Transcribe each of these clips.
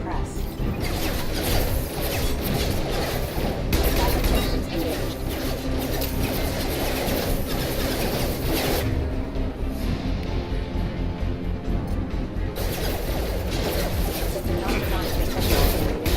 suppressed. Backup systems engaged. System not designed for specialized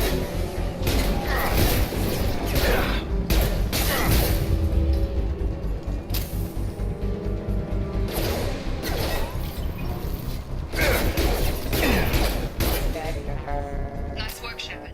areas. Nice work, Shepard.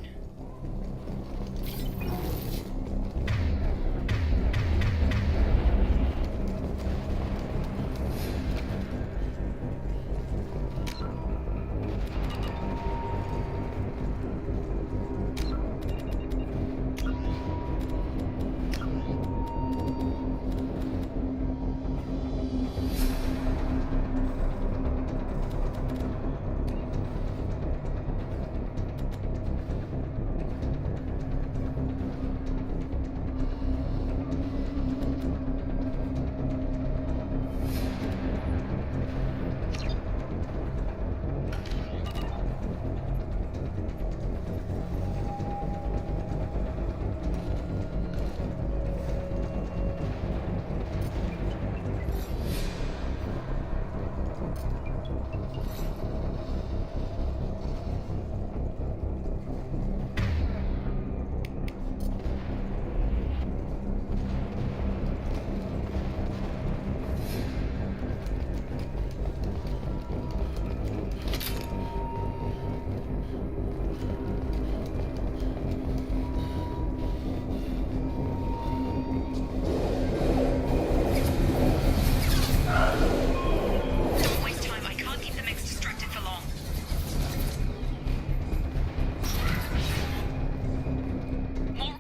Don't waste time. I can't keep the mix distracted for long. More.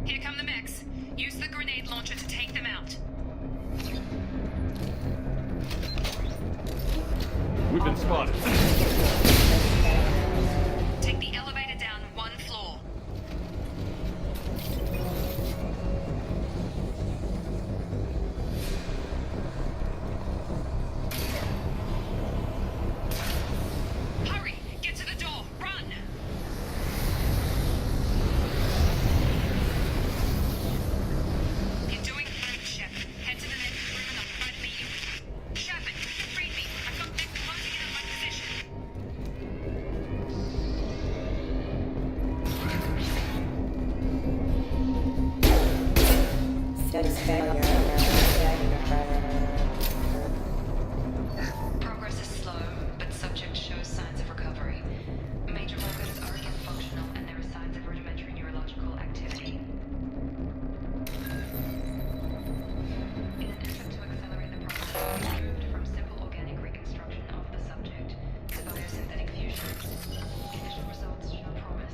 Here come the mechs. Use the grenade launcher to take them out. We've been spotted. Take the elevator down one floor. Hurry! Get to the door! Run! You're doing great, Shepard. Head to the next room and I'll try to meet you. Shepard, read me. I've got mechs closing in on my position. Status failure. Progress is slow, but subject shows signs of recovery. Major organs are again functional, and there are signs of rudimentary neurological activity. In an effort to accelerate the process, we moved from simple organic reconstruction of the subject to biosynthetic fusion. Initial results show promise.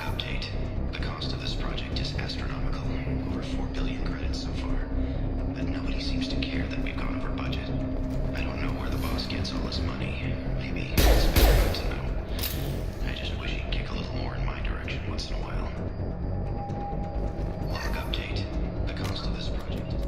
Update. The cost of this project is astronomical. Over 4 billion credits so far. But nobody seems to care that we've gone over budget. I don't know where the boss gets all this money. Maybe it's better not to know. I just wish he'd kick a little more in my direction once in a while. Log update. The cost of this project is...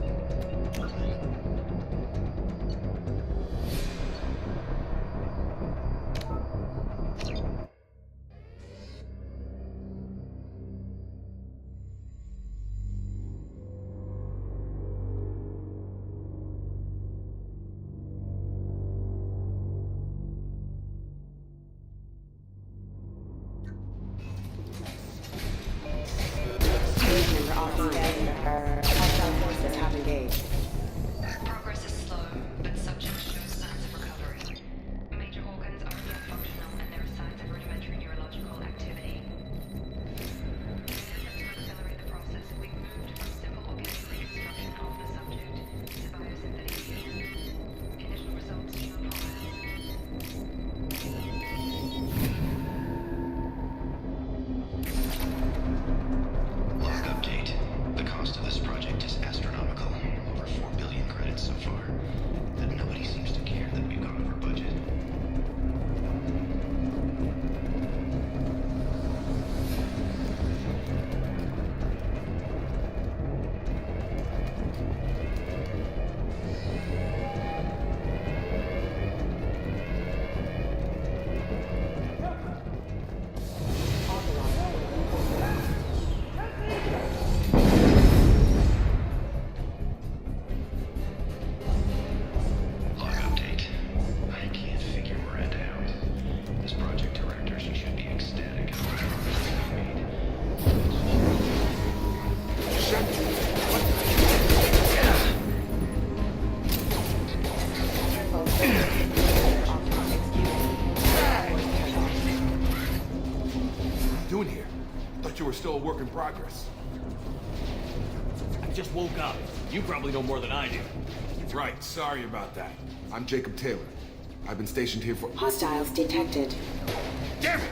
Hostile forces have engaged. Progress is slow, but subject shows signs of recovery. Major organs are again functional, and there are signs of rudimentary neurological activity. In an effort to accelerate the process, we moved just woke up. You probably know more than I do. Right, sorry about that. I'm Jacob Taylor. I've been stationed here for... Hostiles detected. Damn it!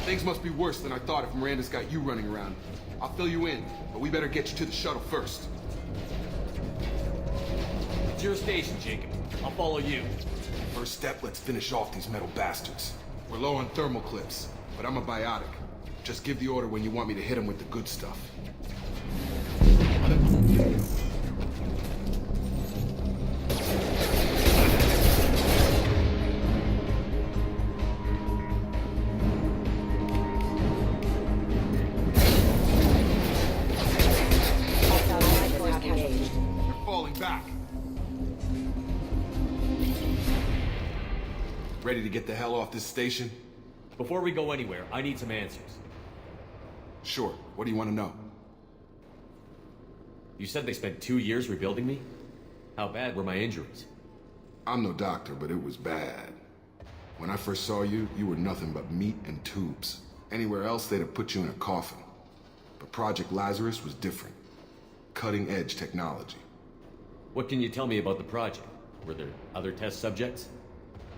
Things must be worse than I thought if Miranda's got you running around. I'll fill you in, but we better get you to the shuttle first. It's your station, Jacob. I'll follow you. First step, let's finish off these metal bastards. We're low on thermal clips, but I'm a biotic. Just give the order when you want me to hit them with the good stuff. Hostile life force engaged. They're falling back. Ready to get the hell off this station? Before we go anywhere, I need some answers. Sure. What do you want to know? You said they spent 2 years rebuilding me? How bad were my injuries? I'm no doctor, but it was bad. When I first saw you, you were nothing but meat and tubes. Anywhere else, they'd have put you in a coffin. But Project Lazarus was different. Cutting-edge technology. What can you tell me about the project? Were there other test subjects?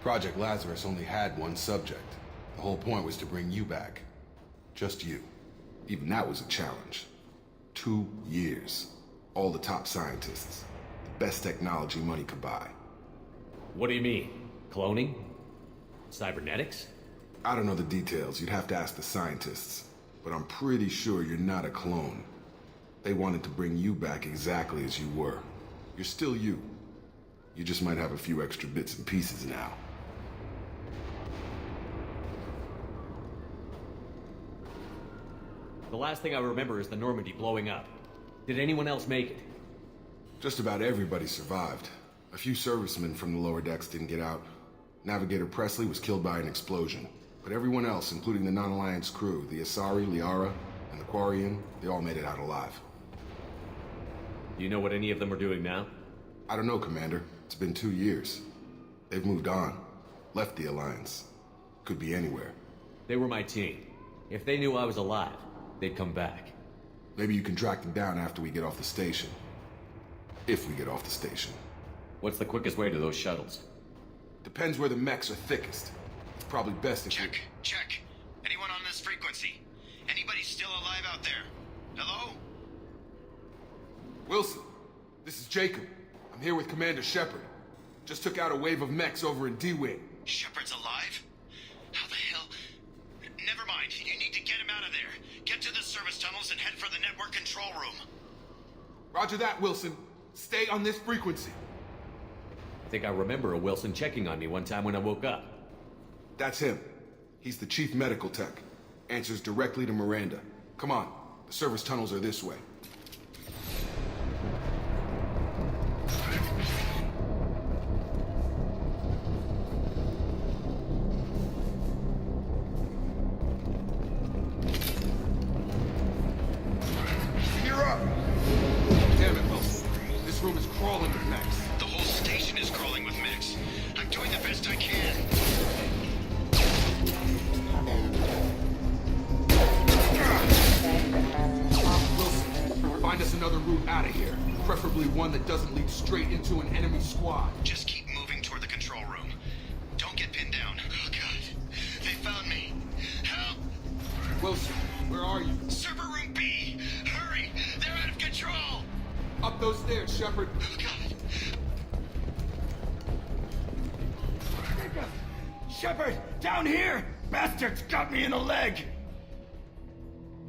Project Lazarus only had one subject. The whole point was to bring you back. Just you. Even that was a challenge. 2 years. All the top scientists. The best technology money could buy. What do you mean? Cloning? Cybernetics? I don't know the details. You'd have to ask the scientists. But I'm pretty sure you're not a clone. They wanted to bring you back exactly as you were. You're still you. You just might have a few extra bits and pieces now. The last thing I remember is the Normandy blowing up. Did anyone else make it? Just about everybody survived. A few servicemen from the lower decks didn't get out. Navigator Presley was killed by an explosion. But everyone else, including the non-Alliance crew, the Asari, Liara, and the Quarian, they all made it out alive. Do you know what any of them are doing now? I don't know, Commander. It's been 2 years. They've moved on. Left the Alliance. Could be anywhere. They were my team. If they knew I was alive, they'd come back. Maybe you can track them down after we get off the station. If we get off the station. What's the quickest way to those shuttles? Depends where the mechs are thickest. It's probably best if Check, check. Anyone on this frequency? Anybody still alive out there? Hello? Wilson, this is Jacob. I'm here with Commander Shepard. Just took out a wave of mechs over in D-Wing. Shepard's alive? How the hell? Never mind. You need to get him out of there. Get to the service tunnels and head for the network control room. Roger that, Wilson. Stay on this frequency. I think I remember a Wilson checking on me one time when I woke up. That's him. He's the chief medical tech. Answers directly to Miranda. Come on. The service tunnels are this way. You're up! Damn it, Wilson. This room is crawling with mechs. The whole station is crawling with mechs. I'm doing the best I can. Wilson, find us another route out of here. Preferably one that doesn't lead straight into an enemy squad. Just keep moving toward the control room. Don't get pinned down. Oh, God. They found me. Help! Wilson, where are you? Server room B! Hurry! They're out of control! Up those stairs, Shepard. Oh, God. Shepard, down here! Bastards got me in the leg!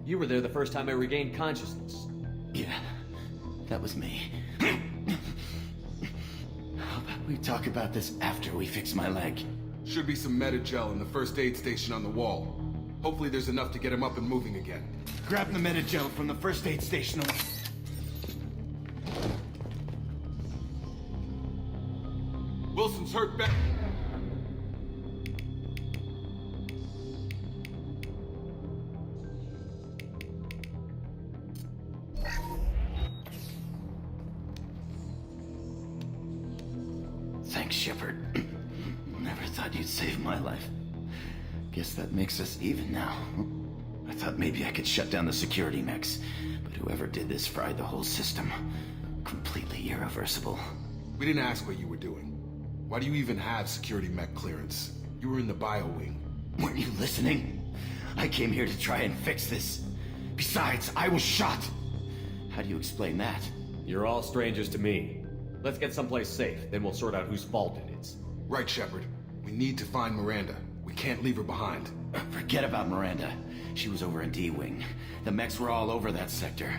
You were there the first time I regained consciousness. Yeah, that was me. How about we talk about this after we fix my leg? Should be some Metagel in the first aid station on the wall. Hopefully there's enough to get him up and moving again. Grab the Metagel from the first aid station. Wilson's hurt bad. Thanks, Shepard. Never thought you'd save my life. Guess that makes us even now. I thought maybe I could shut down the security mechs, but whoever did this fried the whole system. Completely irreversible. We didn't ask what you were doing. Why do you even have security mech clearance? You were in the bio wing. Weren't you listening? I came here to try and fix this. Besides, I was shot. How do you explain that? You're all strangers to me. Let's get someplace safe, then we'll sort out whose fault it is. Right, Shepard. We need to find Miranda. We can't leave her behind. Forget about Miranda. She was over in D-Wing. The mechs were all over that sector.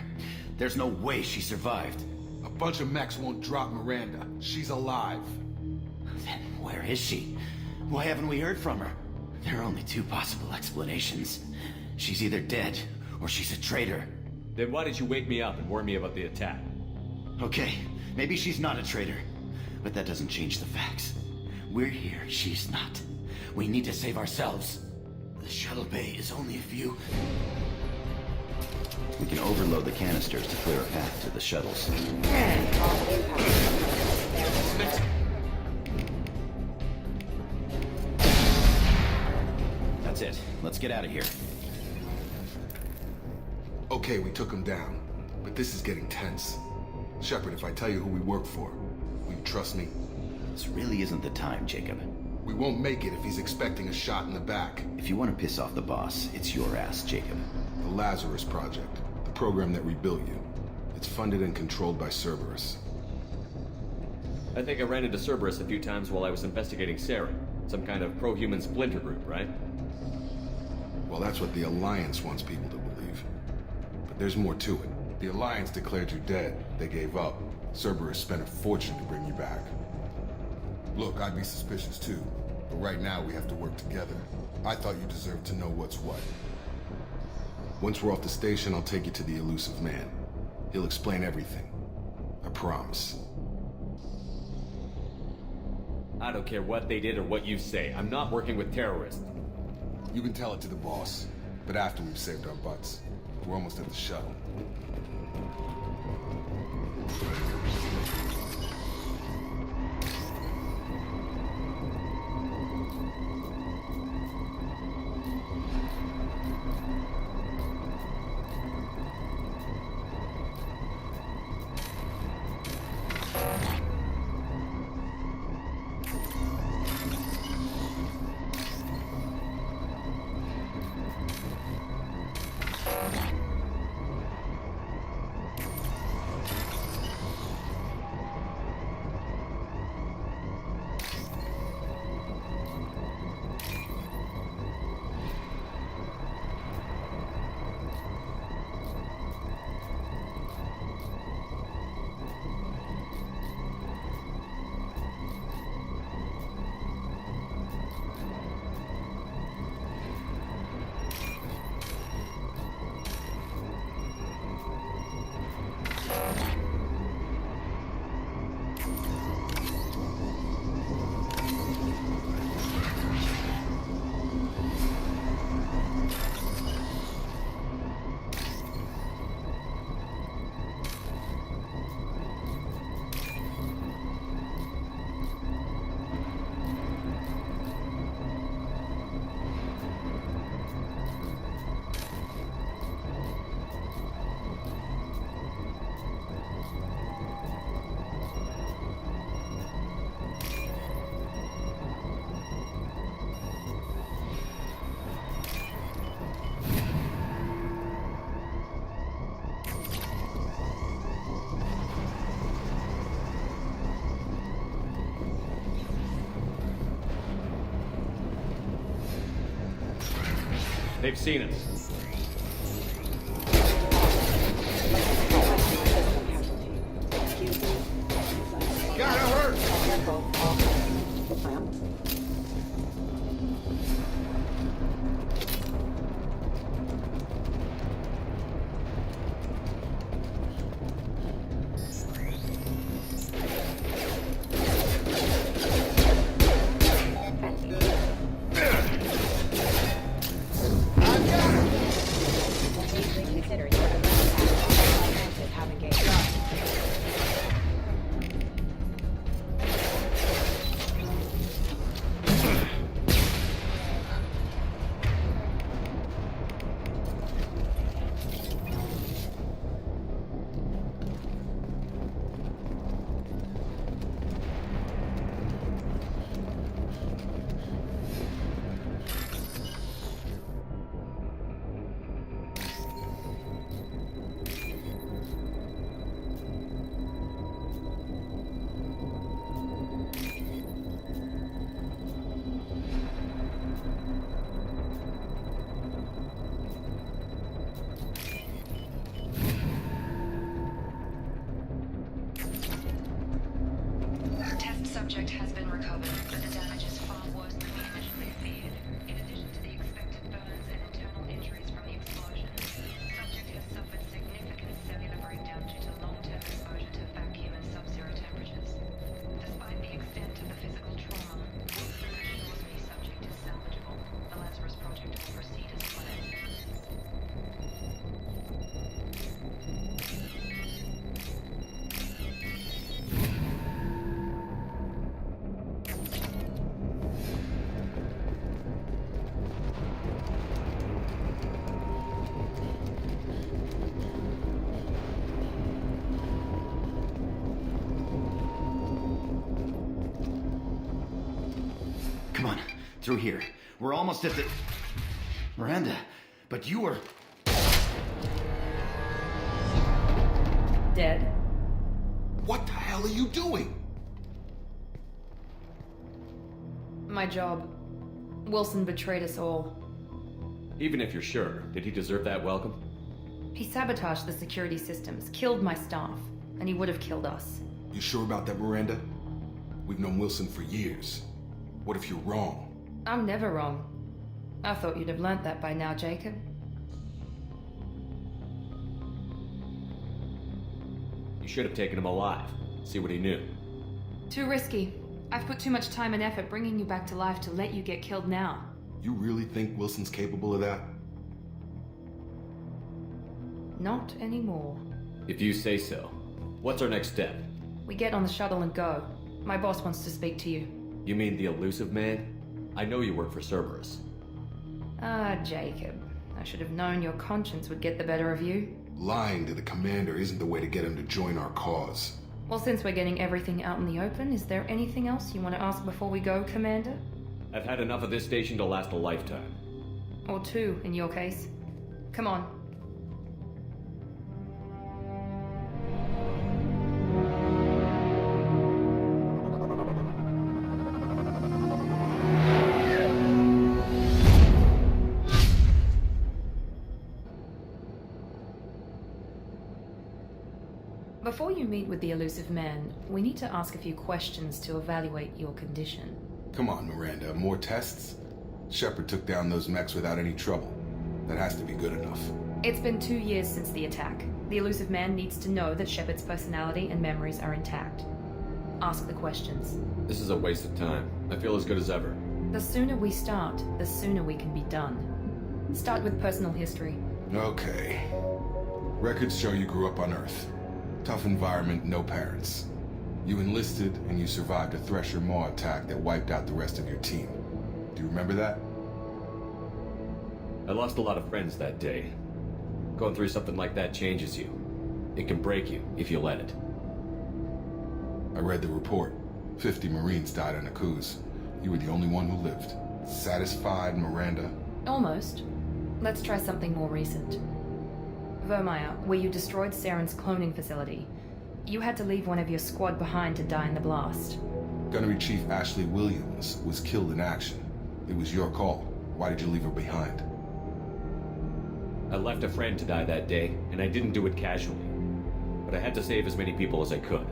There's no way she survived. A bunch of mechs won't drop Miranda. She's alive. Then where is she? Why haven't we heard from her? There are only two possible explanations. She's either dead, or she's a traitor. Then why did you wake me up and warn me about the attack? Okay, maybe she's not a traitor. But that doesn't change the facts. We're here, she's not. We need to save ourselves. The shuttle bay is only a few... We can overload the canisters to clear a path to the shuttles. That's it. Let's get out of here. Okay, we took him down. But this is getting tense. Shepard, if I tell you who we work for, will you trust me? This really isn't the time, Jacob. We won't make it if he's expecting a shot in the back. If you want to piss off the boss, it's your ass, Jacob. The Lazarus Project. The program that rebuilt you. It's funded and controlled by Cerberus. I think I ran into Cerberus a few times while I was investigating Saren. Some kind of pro-human splinter group, right? Well, that's what the Alliance wants people to believe. But there's more to it. The Alliance declared you dead. They gave up. Cerberus spent a fortune to bring you back. Look, I'd be suspicious too. But right now we have to work together. I thought you deserved to know what's what. Once we're off the station, I'll take you to the Elusive Man. He'll explain everything. I promise. I don't care what they did or what you say. I'm not working with terrorists. You can tell it to the boss, but after we've saved our butts. We're almost at the shuttle. They've seen us. Gotta hurt! Reconsider your advances have engaged. subject has been recovered, but the damage is far worse than we initially feared. In addition to the expected burns and internal injuries from the explosion, the subject has suffered significant cellular breakdown due to long-term exposure to vacuum and sub-zero temperatures. Despite the extent of the physical trauma, Wilson assures me subject is salvageable. The Lazarus Project will proceed as planned. Come on, through here. We're almost at the... Miranda, but you were... Dead. What the hell are you doing? My job. Wilson betrayed us all. Even if you're sure, did he deserve that welcome? He sabotaged the security systems, killed my staff, and he would have killed us. You sure about that, Miranda? We've known Wilson for years. What if you're wrong? I'm never wrong. I thought you'd have learnt that by now, Jacob. You should have taken him alive. See what he knew. Too risky. I've put too much time and effort bringing you back to life to let you get killed now. You really think Wilson's capable of that? Not anymore. If you say so. What's our next step? We get on the shuttle and go. My boss wants to speak to you. You mean the elusive man? I know you work for Cerberus. Ah, Jacob. I should have known your conscience would get the better of you. Lying to the commander isn't the way to get him to join our cause. Well, since we're getting everything out in the open, is there anything else you want to ask before we go, Commander? I've had enough of this station to last a lifetime. Or two, in your case. Come on. Before you meet with the elusive man, we need to ask a few questions to evaluate your condition. Come on, Miranda, more tests? Shepard took down those mechs without any trouble. That has to be good enough. It's been 2 years since the attack. The elusive man needs to know that Shepard's personality and memories are intact. Ask the questions. This is a waste of time. I feel as good as ever. The sooner we start, the sooner we can be done. Start with personal history. Okay. Records show you grew up on Earth. Tough environment, no parents. You enlisted and you survived a Thresher Maw attack that wiped out the rest of your team. Do you remember that? I lost a lot of friends that day. Going through something like that changes you. It can break you if you let it. I read the report. 50 Marines died on Akuz. You were the only one who lived. Satisfied, Miranda? Almost. Let's try something more recent. Vermeer, where you destroyed Saren's cloning facility. You had to leave one of your squad behind to die in the blast. Gunnery Chief Ashley Williams was killed in action. It was your call. Why did you leave her behind? I left a friend to die that day, and I didn't do it casually. But I had to save as many people as I could.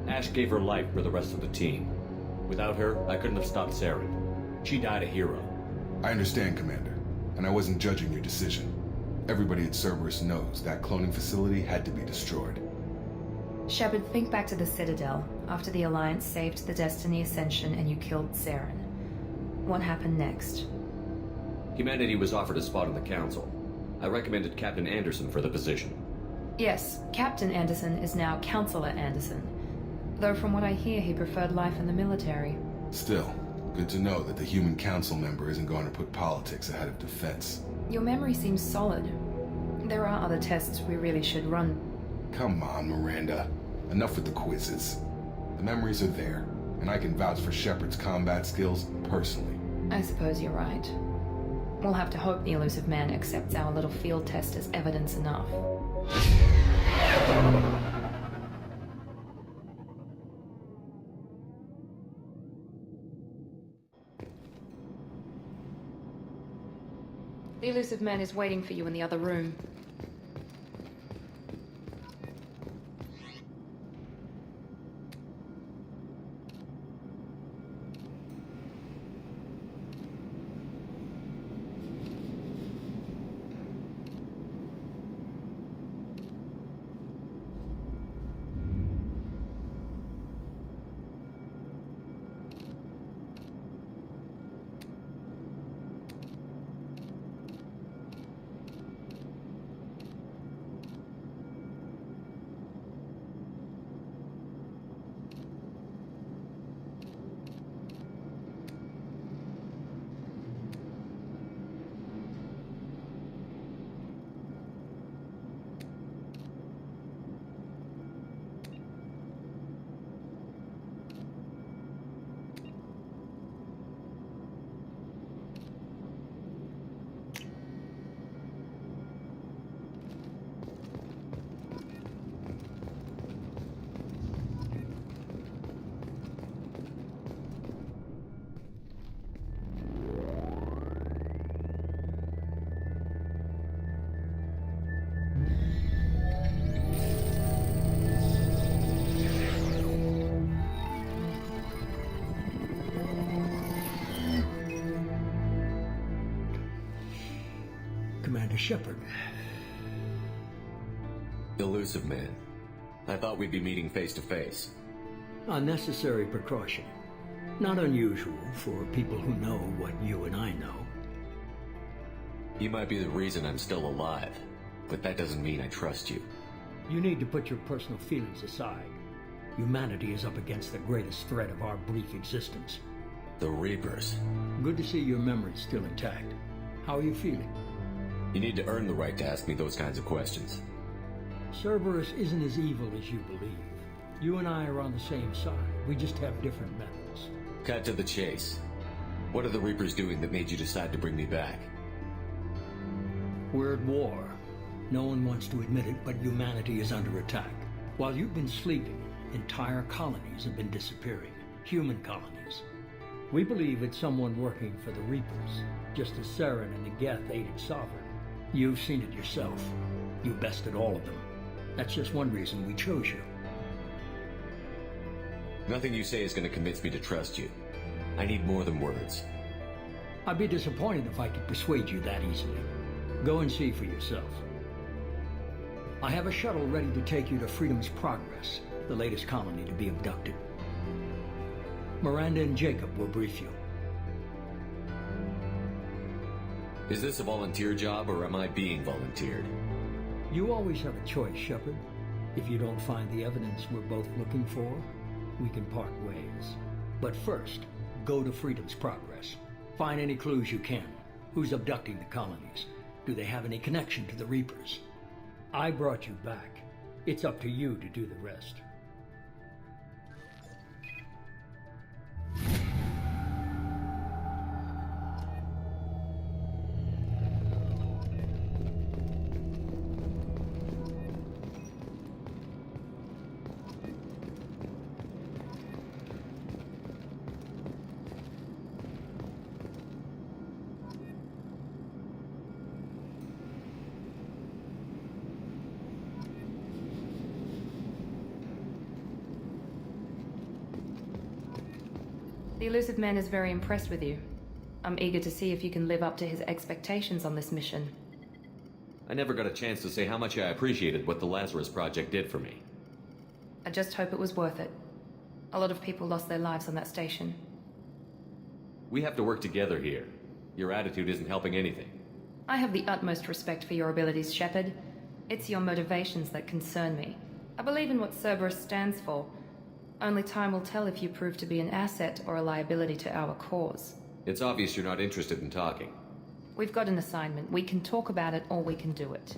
Ash gave her life for the rest of the team. Without her, I couldn't have stopped Saren. She died a hero. I understand, Commander, and I wasn't judging your decision. Everybody at Cerberus knows that cloning facility had to be destroyed. Shepard, think back to the Citadel, after the Alliance saved the Destiny Ascension and you killed Saren. What happened next? Humanity was offered a spot on the Council. I recommended Captain Anderson for the position. Yes, Captain Anderson is now Counselor Anderson. Though from what I hear, he preferred life in the military. Still, good to know that the human council member isn't going to put politics ahead of defense. Your memory seems solid. There are other tests we really should run. Come on, Miranda. Enough with the quizzes. The memories are there, and I can vouch for Shepard's combat skills personally. I suppose you're right. We'll have to hope the elusive man accepts our little field test as evidence enough. The elusive man is waiting for you in the other room. Commander Shepard. Elusive Man. I thought we'd be meeting face to face. A necessary precaution. Not unusual for people who know what you and I know. You might be the reason I'm still alive, but that doesn't mean I trust you. You need to put your personal feelings aside. Humanity is up against the greatest threat of our brief existence. The Reapers. Good to see your memory's still intact. How are you feeling? You need to earn the right to ask me those kinds of questions. Cerberus isn't as evil as you believe. You and I are on the same side. We just have different methods. Cut to the chase. What are the Reapers doing that made you decide to bring me back? We're at war. No one wants to admit it, but humanity is under attack. While you've been sleeping, entire colonies have been disappearing. Human colonies. We believe it's someone working for the Reapers, just as Saren and the Geth aided Sovereign. You've seen it yourself. You bested all of them. That's just one reason we chose you. Nothing you say is going to convince me to trust you. I need more than words. I'd be disappointed if I could persuade you that easily. Go and see for yourself. I have a shuttle ready to take you to Freedom's Progress, the latest colony to be abducted. Miranda and Jacob will brief you. Is this a volunteer job, or am I being volunteered? You always have a choice, Shepard. If you don't find the evidence we're both looking for, we can part ways. But first, go to Freedom's Progress. Find any clues you can. Who's abducting the colonies? Do they have any connection to the Reapers? I brought you back. It's up to you to do the rest. The Elusive Man is very impressed with you. I'm eager to see if you can live up to his expectations on this mission. I never got a chance to say how much I appreciated what the Lazarus Project did for me. I just hope it was worth it. A lot of people lost their lives on that station. We have to work together here. Your attitude isn't helping anything. I have the utmost respect for your abilities, Shepard. It's your motivations that concern me. I believe in what Cerberus stands for. Only time will tell if you prove to be an asset or a liability to our cause. It's obvious you're not interested in talking. We've got an assignment. We can talk about it or we can do it.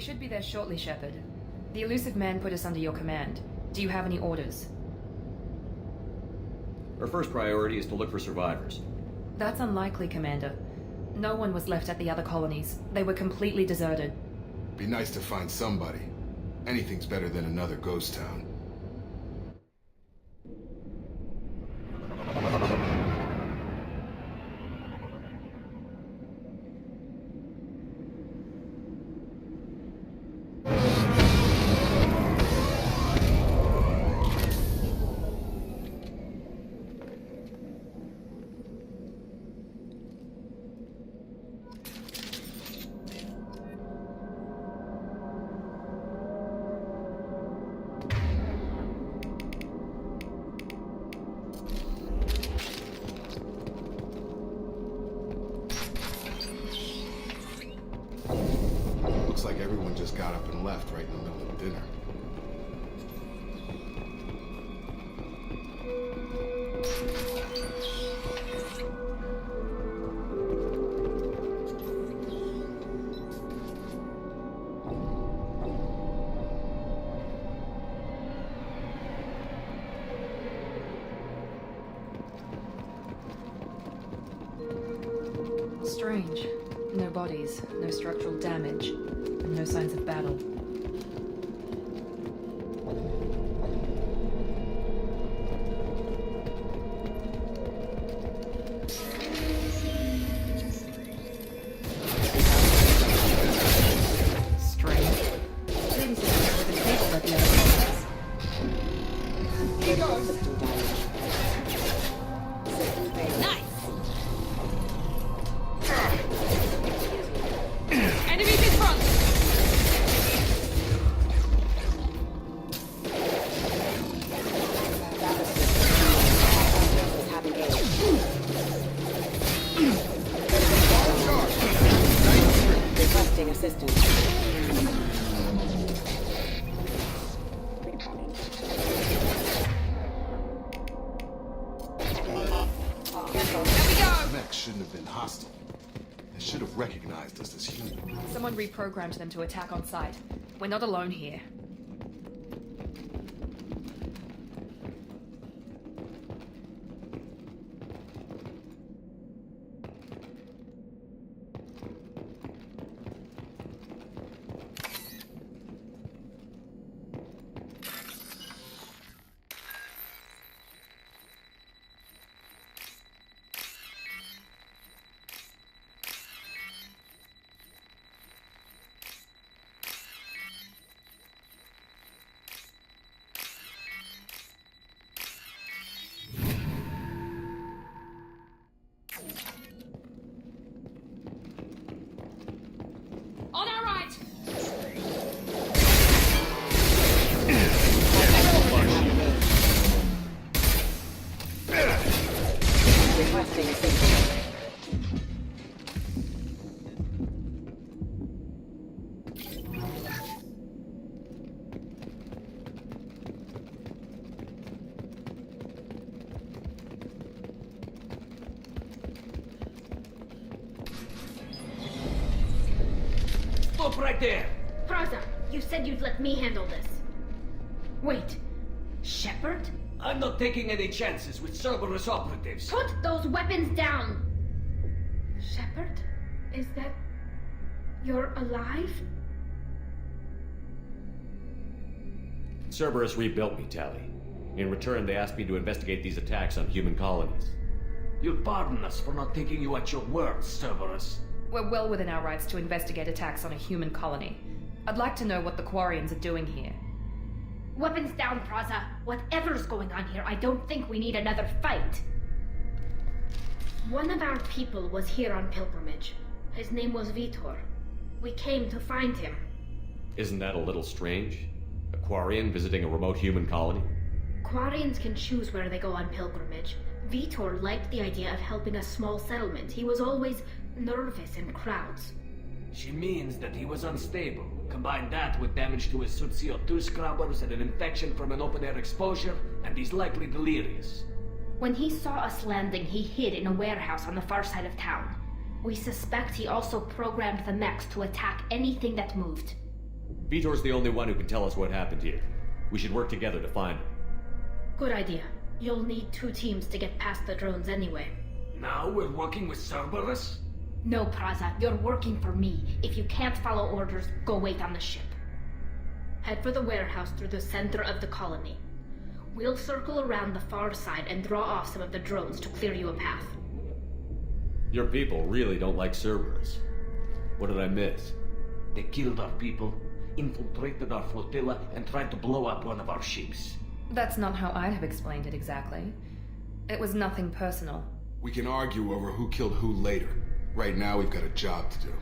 We should be there shortly, Shepard. The Elusive Man put us under your command. Do you have any orders? Our first priority is to look for survivors. That's unlikely, Commander. No one was left at the other colonies. They were completely deserted. Be nice to find somebody. Anything's better than another ghost town. everyone just got up and left right in the middle of dinner. Strange. No bodies, no structural damage, and no signs of battle. Strange. Maybe something with the table at the other corners. Enemies in front! Requesting assistance. Mech shouldn't have been hostile. They should have recognized us as human. Someone reprogrammed them to attack on sight. We're not alone here. On our right! Requesting assistance. Stop right there! Praza, you said you'd let me handle this. Wait, Shepard? I'm not taking any chances with Cerberus operatives. Put those weapons down! Shepard? Is that... you're alive? Cerberus rebuilt me, Tali. In return, they asked me to investigate these attacks on human colonies. You'll pardon us for not taking you at your word, Cerberus. We're well within our rights to investigate attacks on a human colony. I'd like to know what the Quarians are doing here. Weapons down, Praza. Whatever's going on here, I don't think we need another fight. One of our people was here on pilgrimage. His name was Vitor. We came to find him. Isn't that a little strange? A Quarian visiting a remote human colony? Quarians can choose where they go on pilgrimage. Vitor liked the idea of helping a small settlement. He was always nervous in crowds. She means that he was unstable. Combine that with damage to his CO2 scrubbers and an infection from an open-air exposure, and he's likely delirious. When he saw us landing, he hid in a warehouse on the far side of town. We suspect he also programmed the mechs to attack anything that moved. Vitor's the only one who can tell us what happened here. We should work together to find him. Good idea. You'll need 2 teams to get past the drones anyway. Now we're working with Cerberus? No, Praza, you're working for me. If you can't follow orders, go wait on the ship. Head for the warehouse through the center of the colony. We'll circle around the far side and draw off some of the drones to clear you a path. Your people really don't like Cerberus. What did I miss? They killed our people, infiltrated our flotilla, and tried to blow up one of our ships. That's not how I'd have explained it exactly. It was nothing personal. We can argue over who killed who later. Right now, we've got a job to do.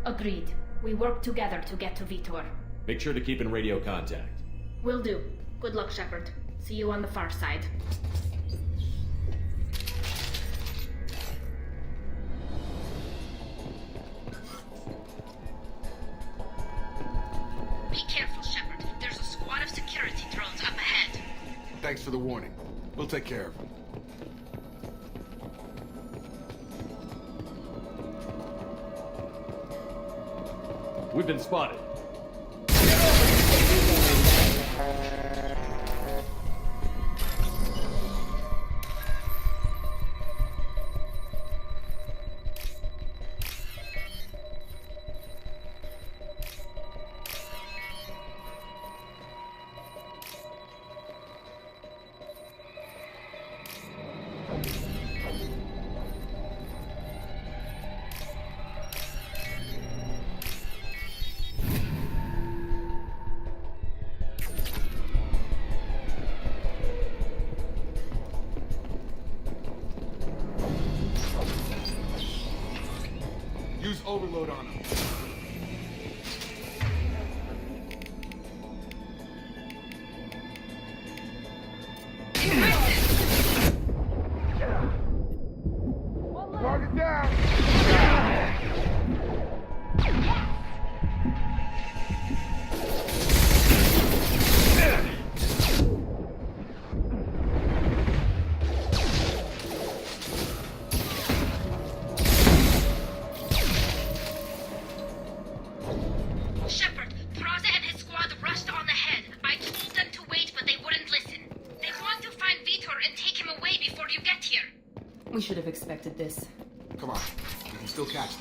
Agreed. We work together to get to Vitor. Make sure to keep in radio contact. Will do. Good luck, Shepard. See you on the far side. Thanks for the warning. We'll take care of him. We've been spotted. Use overload on him. Target down! Shepard, Praza and his squad rushed on ahead. I told them to wait, but they wouldn't listen. They want to find Vitor and take him away before you get here. We should have expected this. Come on, we can still catch them.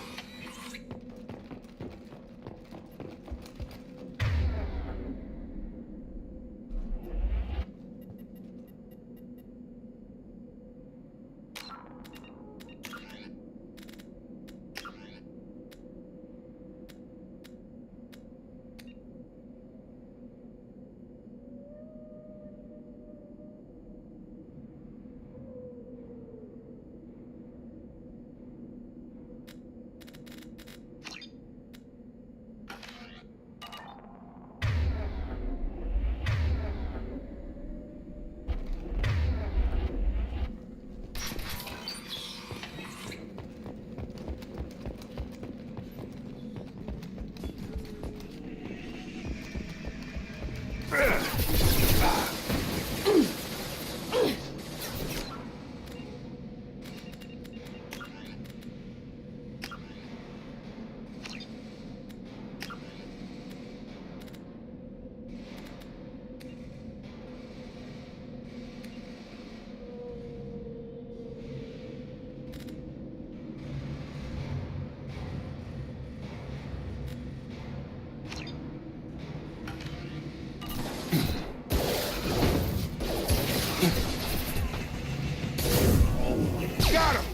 Got him!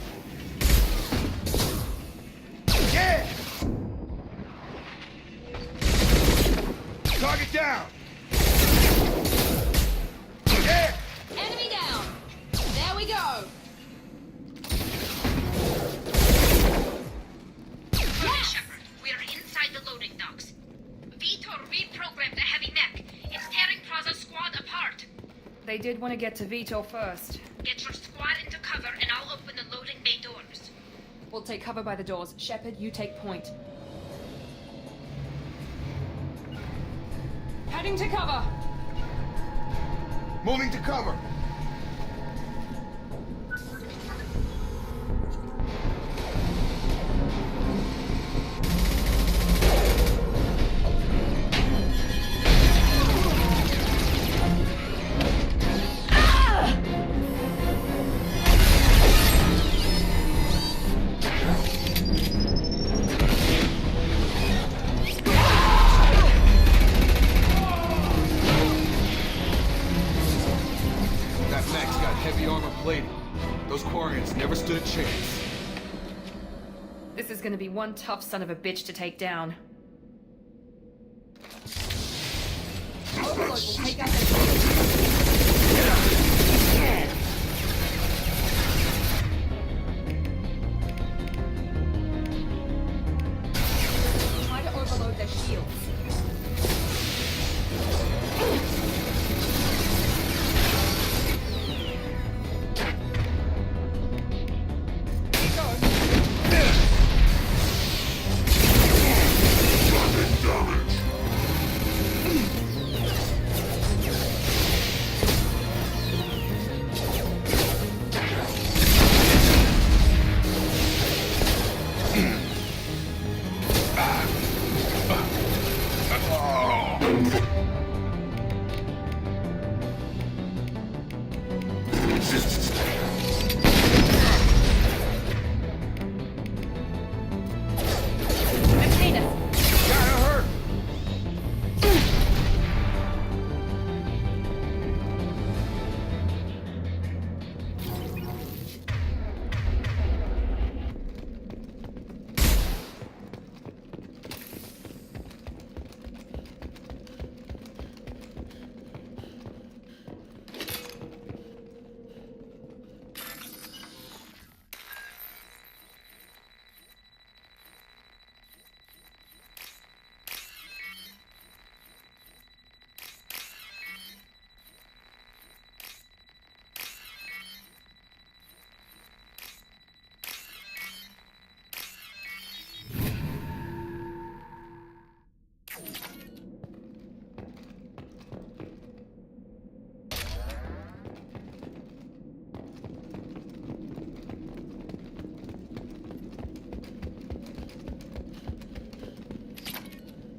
Yeah! Target down! Yeah! Enemy down! There we go! Okay, Shepard, we are inside the loading docks. Vitor reprogrammed the heavy mech. It's tearing Praza's squad apart. They did want to get to Vitor first. Get your squad into cover and I'll open the loading bay doors. We'll take cover by the doors. Shepard, you take point. Heading to cover! Moving to cover! That mech's got heavy armor plating. Those Quarians never stood a chance. This is gonna be one tough son of a bitch to take down. Overlord will take out Try to overload their shields.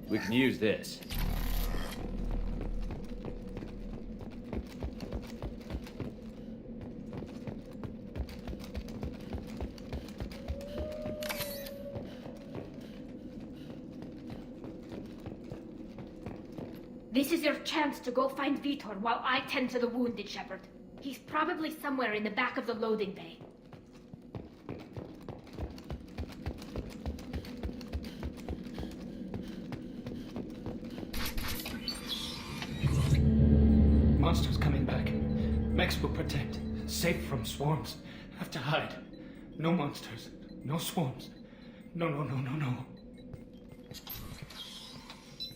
We can use this. This is your chance to go find Vitor while I tend to the wounded, Shepard. He's probably somewhere in the back of the loading bay. Monsters coming back. Mechs will protect. Safe from swarms. Have to hide. No monsters. No swarms. No.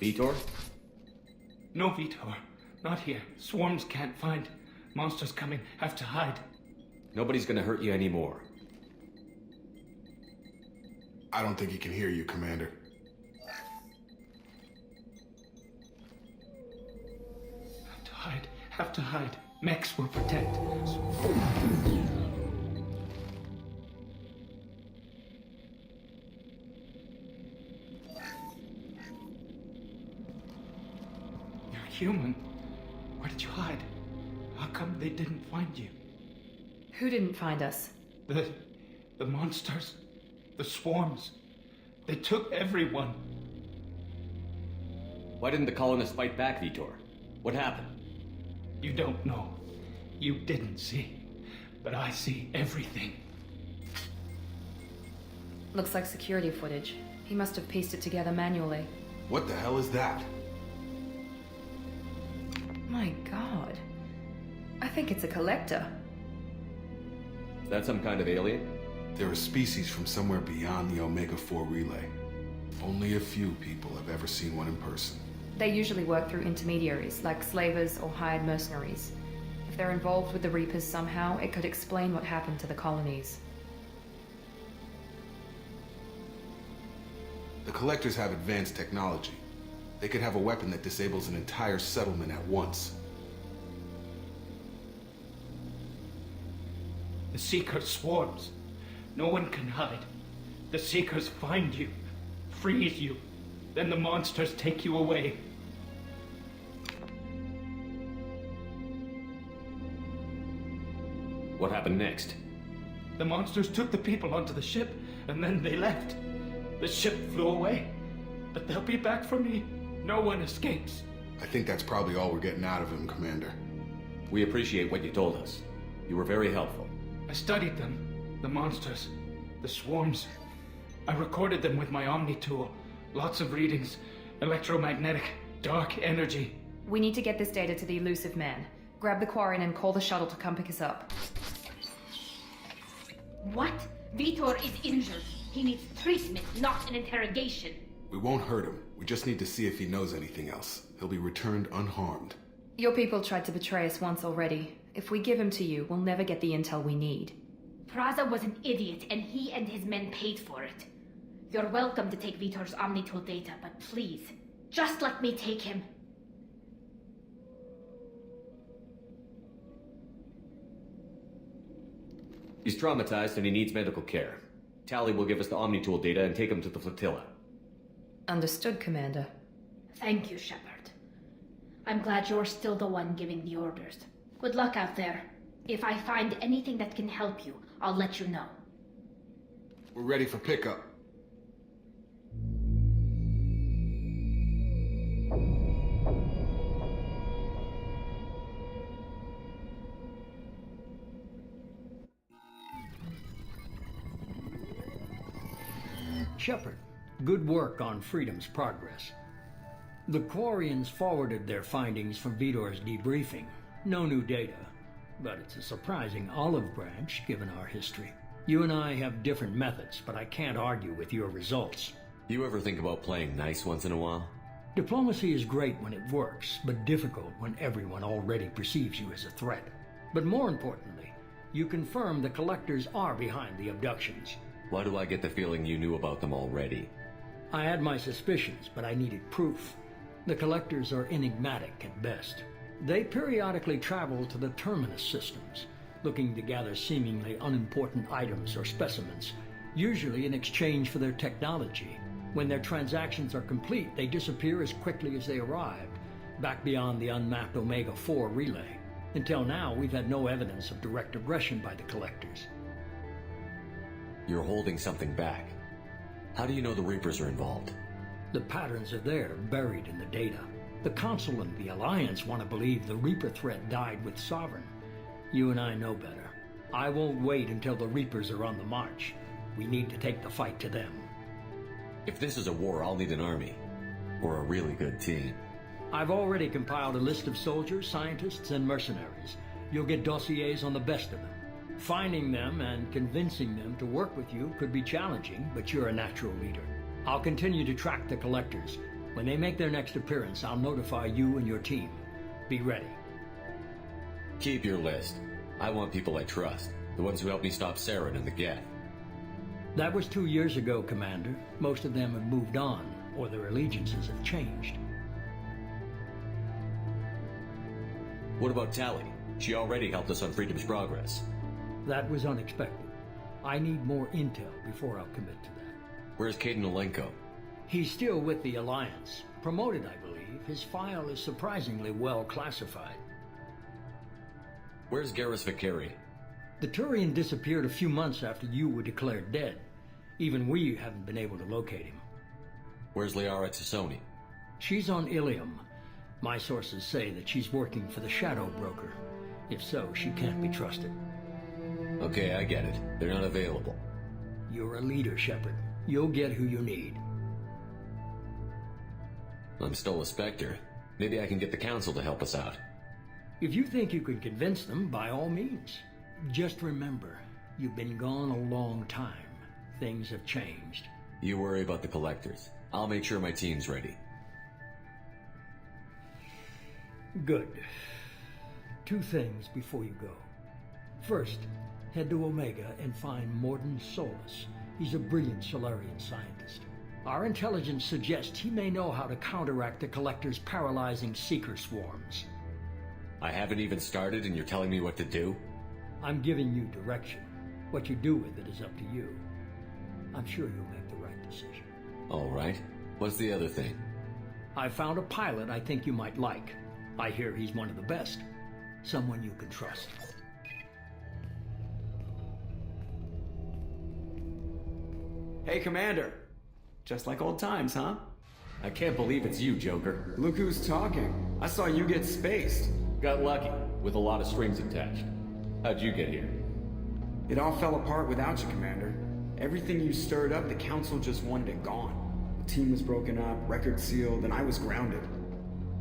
Vitor? No, Vitor. Not here. Swarms can't find. Monsters coming. Have to hide. Nobody's gonna hurt you anymore. I don't think he can hear you, Commander. Have to hide. Have to hide. Mechs will protect. You're human. Where did you hide? How come they didn't find you? Who didn't find us? The monsters. The swarms. They took everyone. Why didn't the colonists fight back, Vitor? What happened? You don't know. You didn't see. But I see everything. Looks like security footage. He must have pieced it together manually. What the hell is that? My god. I think it's a collector. Is that some kind of alien? They're a species from somewhere beyond the Omega-4 relay. Only a few people have ever seen one in person. They usually work through intermediaries, like slavers or hired mercenaries. If they're involved with the Reapers somehow, it could explain what happened to the colonies. The Collectors have advanced technology. They could have a weapon that disables an entire settlement at once. The Seekers swarms. No one can hide. The Seekers find you, freeze you, then the monsters take you away. What happened next? The monsters took the people onto the ship, and then they left. The ship flew away, but they'll be back for me. No one escapes. I think that's probably all we're getting out of him, Commander. We appreciate what you told us. You were very helpful. I studied them. The monsters. The swarms. I recorded them with my Omni tool. Lots of readings. Electromagnetic. Dark energy. We need to get this data to the Elusive Man. Grab the Quarren and call the shuttle to come pick us up. What? Vitor is injured. He needs treatment, not an interrogation. We won't hurt him. We just need to see if he knows anything else. He'll be returned unharmed. Your people tried to betray us once already. If we give him to you, we'll never get the intel we need. Praza was an idiot, and he and his men paid for it. You're welcome to take Vitor's Omnitool data, but please, just let me take him. He's traumatized and he needs medical care. Tali will give us the Omnitool data and take him to the flotilla. Understood, Commander. Thank you, Shepard. I'm glad you're still the one giving the orders. Good luck out there. If I find anything that can help you, I'll let you know. We're ready for pickup. Shepard, good work on Freedom's progress. The Quarians forwarded their findings from Vidor's debriefing. No new data, but it's a surprising olive branch given our history. You and I have different methods, but I can't argue with your results. You ever think about playing nice once in a while? Diplomacy is great when it works, but difficult when everyone already perceives you as a threat. But more importantly, you confirm the Collectors are behind the abductions. Why do I get the feeling you knew about them already? I had my suspicions, but I needed proof. The Collectors are enigmatic at best. They periodically travel to the Terminus systems, looking to gather seemingly unimportant items or specimens, usually in exchange for their technology. When their transactions are complete, they disappear as quickly as they arrived, back beyond the unmapped Omega-4 relay. Until now, we've had no evidence of direct aggression by the Collectors. You're holding something back. How do you know the Reapers are involved? The patterns are there, buried in the data. The Council and the Alliance want to believe the Reaper threat died with Sovereign. You and I know better. I won't wait until the Reapers are on the march. We need to take the fight to them. If this is a war, I'll need an army. Or a really good team. I've already compiled a list of soldiers, scientists, and mercenaries. You'll get dossiers on the best of them. Finding them and convincing them to work with you could be challenging, but you're a natural leader. I'll continue to track the Collectors. When they make their next appearance, I'll notify you and your team. Be ready. Keep your list. I want people I trust. The ones who helped me stop Saren and the Geth. That was 2 years ago, Commander. Most of them have moved on, or their allegiances have changed. What about Tali? She already helped us on Freedom's progress. That was unexpected. I need more intel before I'll commit to that. Where's Caden Olenko? He's still with the Alliance. Promoted, I believe. His file is surprisingly well classified. Where's Garrus Vakari? The Turian disappeared a few months after you were declared dead. Even we haven't been able to locate him. Where's Liara Tassoni? She's on Ilium. My sources say that she's working for the Shadow Broker. If so, she can't be trusted. Okay, I get it. They're not available. You're a leader, Shepard. You'll get who you need. I'm still a Spectre. Maybe I can get the Council to help us out. If you think you could convince them, by all means. Just remember, you've been gone a long time. Things have changed. You worry about the Collectors. I'll make sure my team's ready. Good. 2 things before you go. First, head to Omega and find Mordin Solus. He's a brilliant Solarian scientist. Our intelligence suggests he may know how to counteract the Collector's paralyzing Seeker swarms. I haven't even started and you're telling me what to do? I'm giving you direction. What you do with it is up to you. I'm sure you'll make the right decision. All right. What's the other thing? I found a pilot I think you might like. I hear he's one of the best. Someone you can trust. Hey, Commander. Just like old times, huh? I can't believe it's you, Joker. Look who's talking. I saw you get spaced. Got lucky, with a lot of strings attached. How'd you get here? It all fell apart without you, Commander. Everything you stirred up, the Council just wanted it gone. The team was broken up, records sealed, and I was grounded.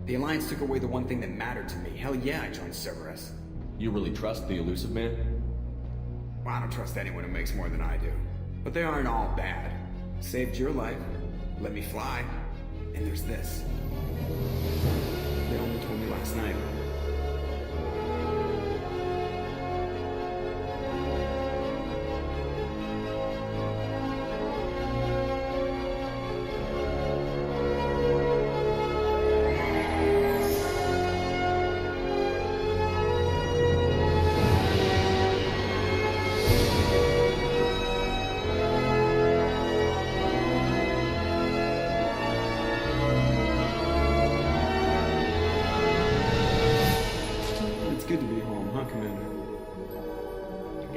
The Alliance took away the one thing that mattered to me. Hell yeah, I joined Cerberus. You really trust the Illusive Man? Well, I don't trust anyone who makes more than I do. But they aren't all bad. Saved your life, let me fly, and there's this. They only told me last night.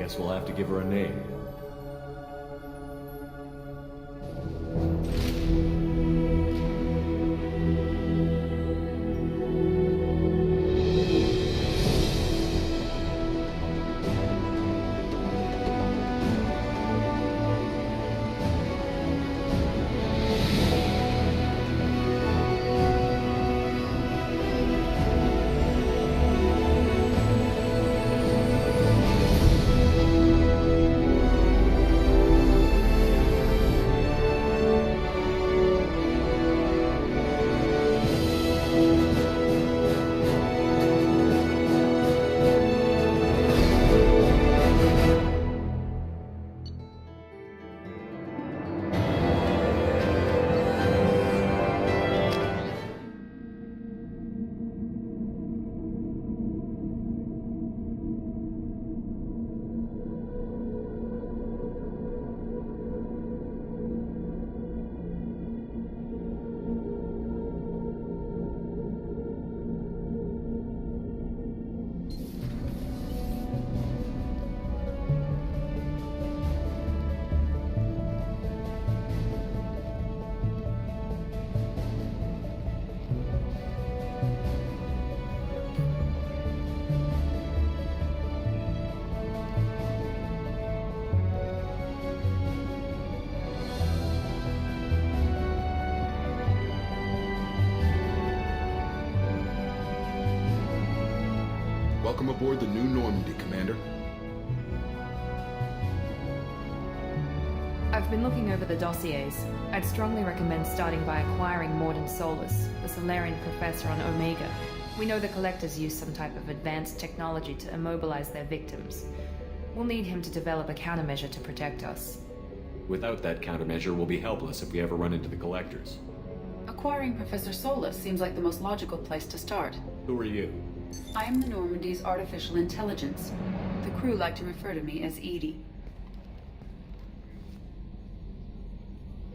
Guess we'll have to give her a name. Welcome aboard the new Normandy, Commander. I've been looking over the dossiers. I'd strongly recommend starting by acquiring Mordin Solus, the Solarian professor on Omega. We know the Collectors use some type of advanced technology to immobilize their victims. We'll need him to develop a countermeasure to protect us. Without that countermeasure, we'll be helpless if we ever run into the Collectors. Acquiring Professor Solus seems like the most logical place to start. Who are you? I am the Normandy's artificial intelligence. The crew like to refer to me as Edie.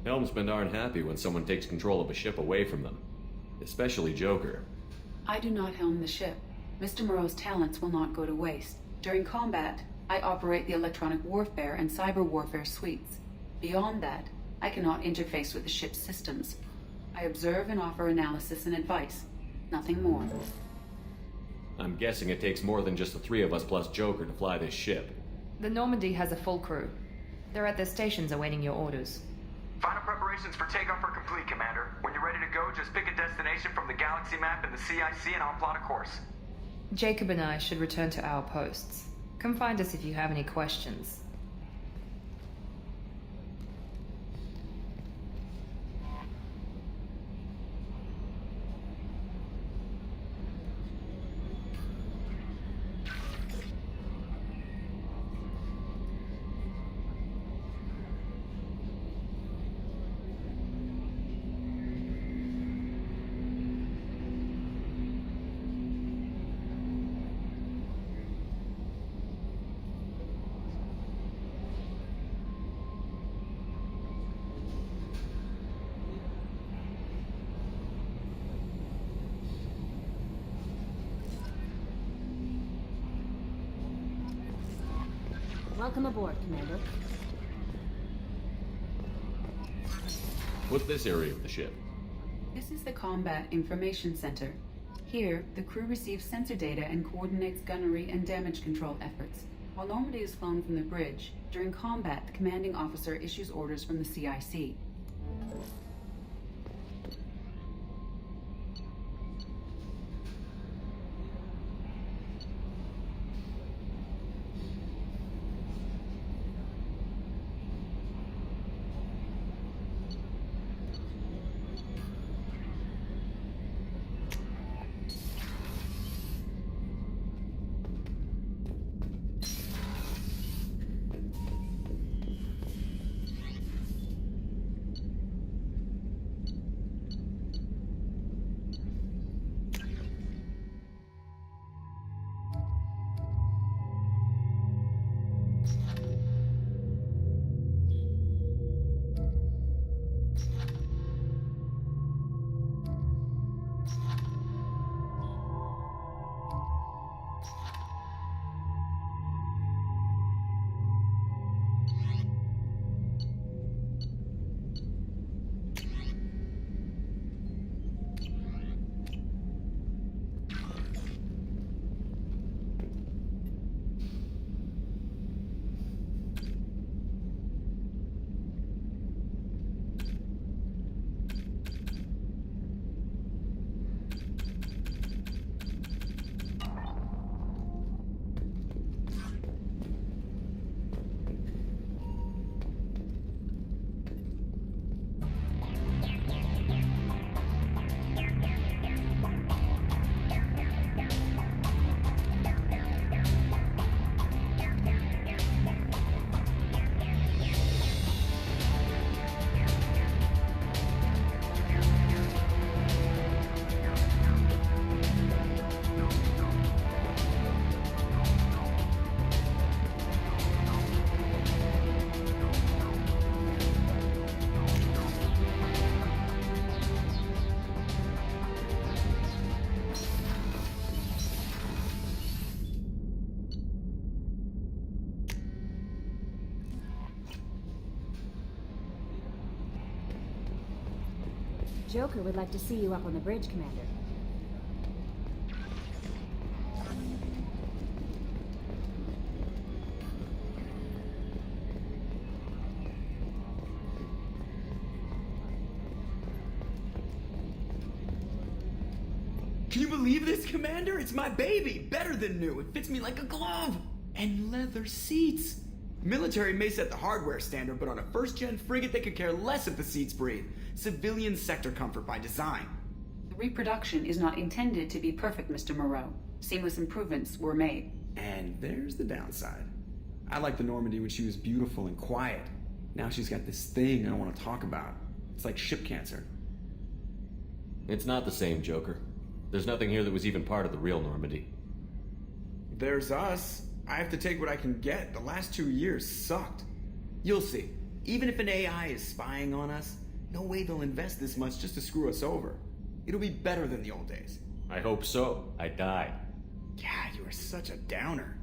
Helmsmen aren't happy when someone takes control of a ship away from them. Especially Joker. I do not helm the ship. Mr. Moreau's talents will not go to waste. During combat, I operate the electronic warfare and cyber warfare suites. Beyond that, I cannot interface with the ship's systems. I observe and offer analysis and advice. Nothing more. I'm guessing it takes more than just the three of us plus Joker to fly this ship. The Normandy has a full crew. They're at their stations awaiting your orders. Final preparations for takeoff are complete, Commander. When you're ready to go, just pick a destination from the galaxy map in the CIC and I'll plot a course. Jacob and I should return to our posts. Come find us if you have any questions. Welcome aboard, Commander. What's this area of the ship? This is the Combat Information Center. Here, the crew receives sensor data and coordinates gunnery and damage control efforts. While Normandy is flown from the bridge, during combat, the commanding officer issues orders from the CIC. Joker would like to see you up on the bridge, Commander. Can you believe this, Commander? It's my baby! Better than new. It fits me like a glove! And leather seats! Military may set the hardware standard, but on a first-gen frigate, they could care less if the seats breathe. Civilian sector comfort by design. The reproduction is not intended to be perfect, Mr. Moreau. Seamless improvements were made. And there's the downside. I liked the Normandy when she was beautiful and quiet. Now she's got this thing I don't want to talk about. It's like ship cancer. It's not the same, Joker. There's nothing here that was even part of the real Normandy. There's us. I have to take what I can get. The last 2 years sucked. You'll see. Even if an AI is spying on us, no way they'll invest this much just to screw us over. It'll be better than the old days. I hope so. I died. Yeah, you are such a downer.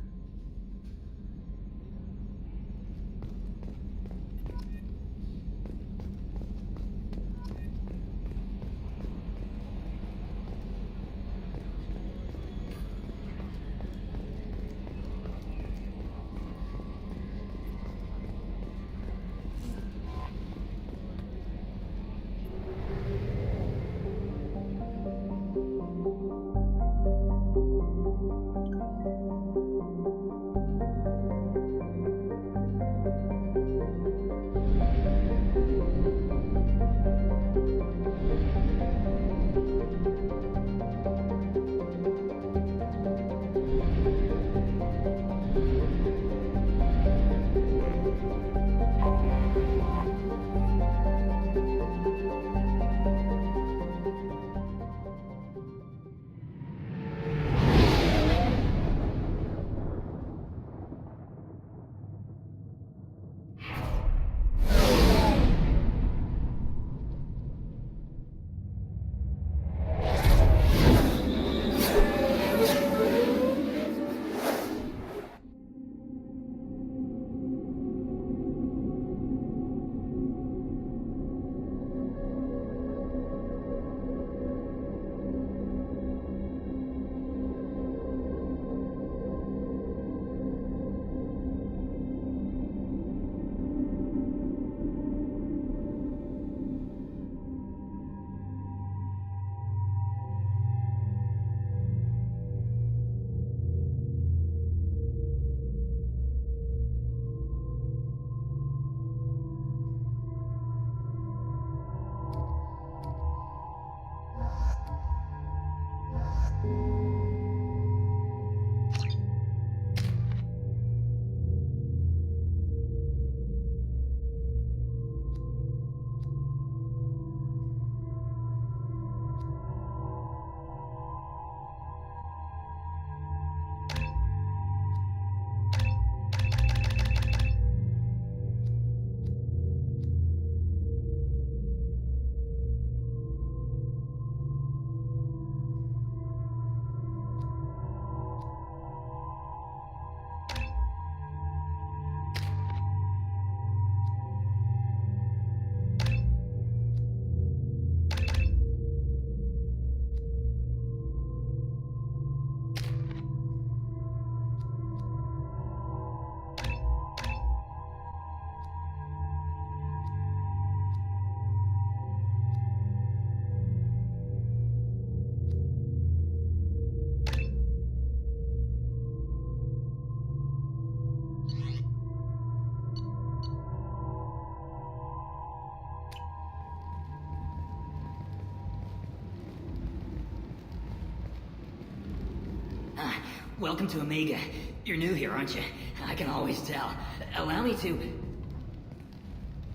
Welcome to Omega. You're new here, aren't you? I can always tell. Allow me to...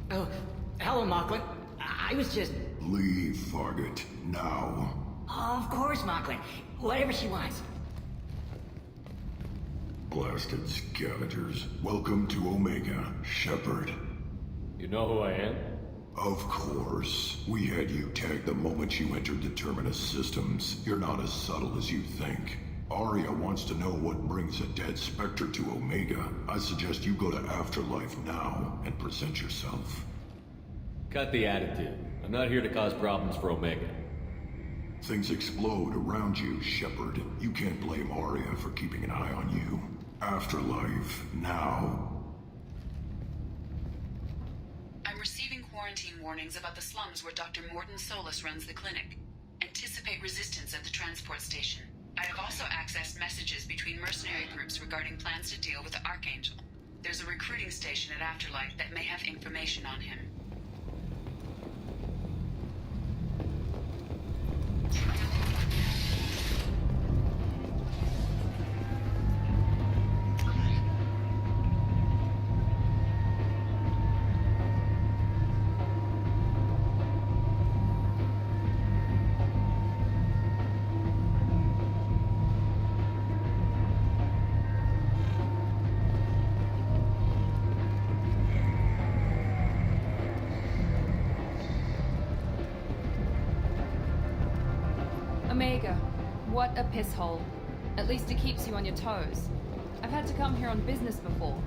Oh, hello, Mocklin. I was just... Leave, Fargate, now. Of course, Mocklin. Whatever she wants. Blasted scavengers. Welcome to Omega, Shepard. You know who I am? Of course. We had you tagged the moment you entered the Terminus systems. You're not as subtle as you think. Aria wants to know what brings a dead Spectre to Omega. I suggest you go to Afterlife now and present yourself. Cut the attitude. I'm not here to cause problems for Omega. Things explode around you, Shepard. You can't blame Aria for keeping an eye on you. Afterlife, now. I'm receiving quarantine warnings about the slums where Dr. Morton Solus runs the clinic. Anticipate resistance at the transport station. I have also accessed messages between mercenary groups regarding plans to deal with the Archangel. There's a recruiting station at Afterlife that may have information on him. Omega, what a piss hole. At least it keeps you on your toes. I've had to come here on business before.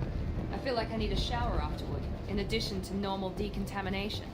I feel like I need a shower afterward, in addition to normal decontamination.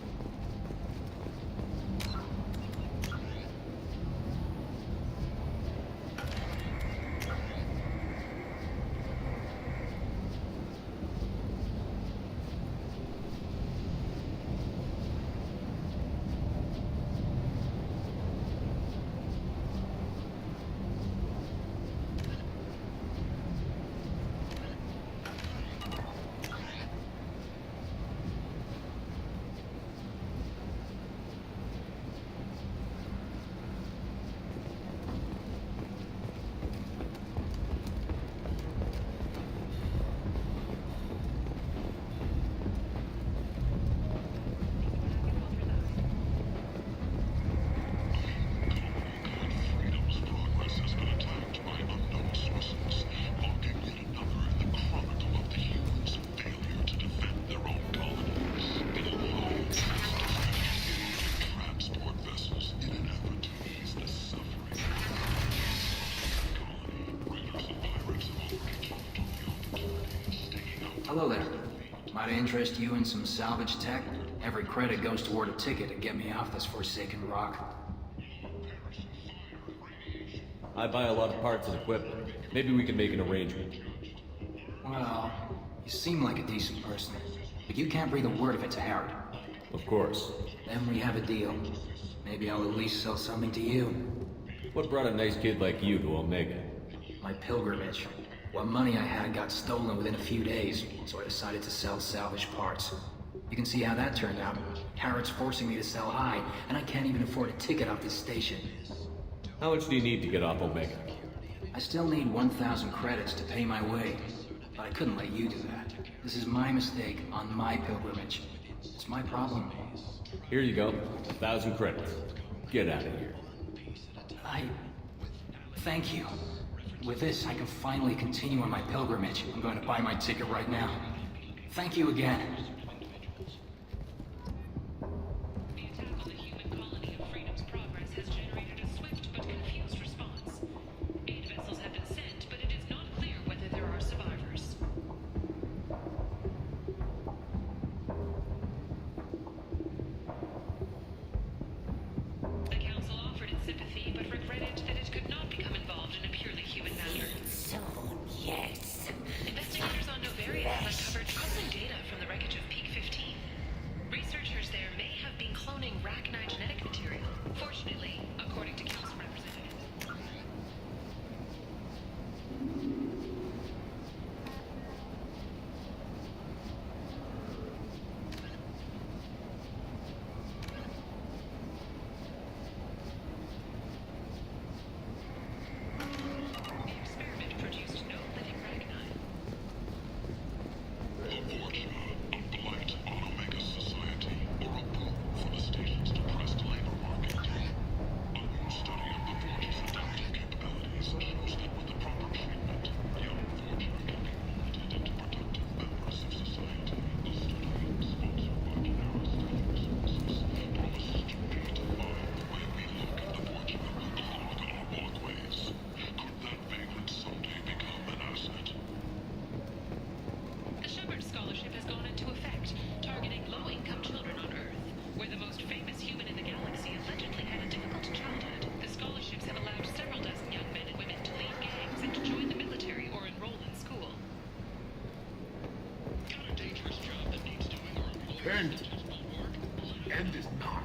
Hello there. Might I interest you in some salvage tech? Every credit goes toward a ticket to get me off this forsaken rock. I buy a lot of parts and equipment. Maybe we can make an arrangement. Well, you seem like a decent person, but you can't breathe a word of it to Harrod. Of course. Then we have a deal. Maybe I'll at least sell something to you. What brought a nice kid like you to Omega? My pilgrimage. What money I had got stolen within a few days, so I decided to sell salvage parts. You can see how that turned out. Harrod's forcing me to sell high, and I can't even afford a ticket off this station. How much do you need to get off Omega? I still need 1,000 credits to pay my way, but I couldn't let you do that. This is my mistake on my pilgrimage. It's my problem. Here you go. 1,000 credits. Get out of here. Thank you. With this, I can finally continue on my pilgrimage. I'm going to buy my ticket right now. Thank you again. The attack on the human colony of Freedom's Progress has generated a swift but confused response. 8 vessels have been sent, but it is not clear whether there are survivors. The Council offered its sympathy, but regretted that it could not become involved in a purely human matter. So, yes. Investigators on Noveria have uncovered crumbling data from the wreckage of P End. End is not.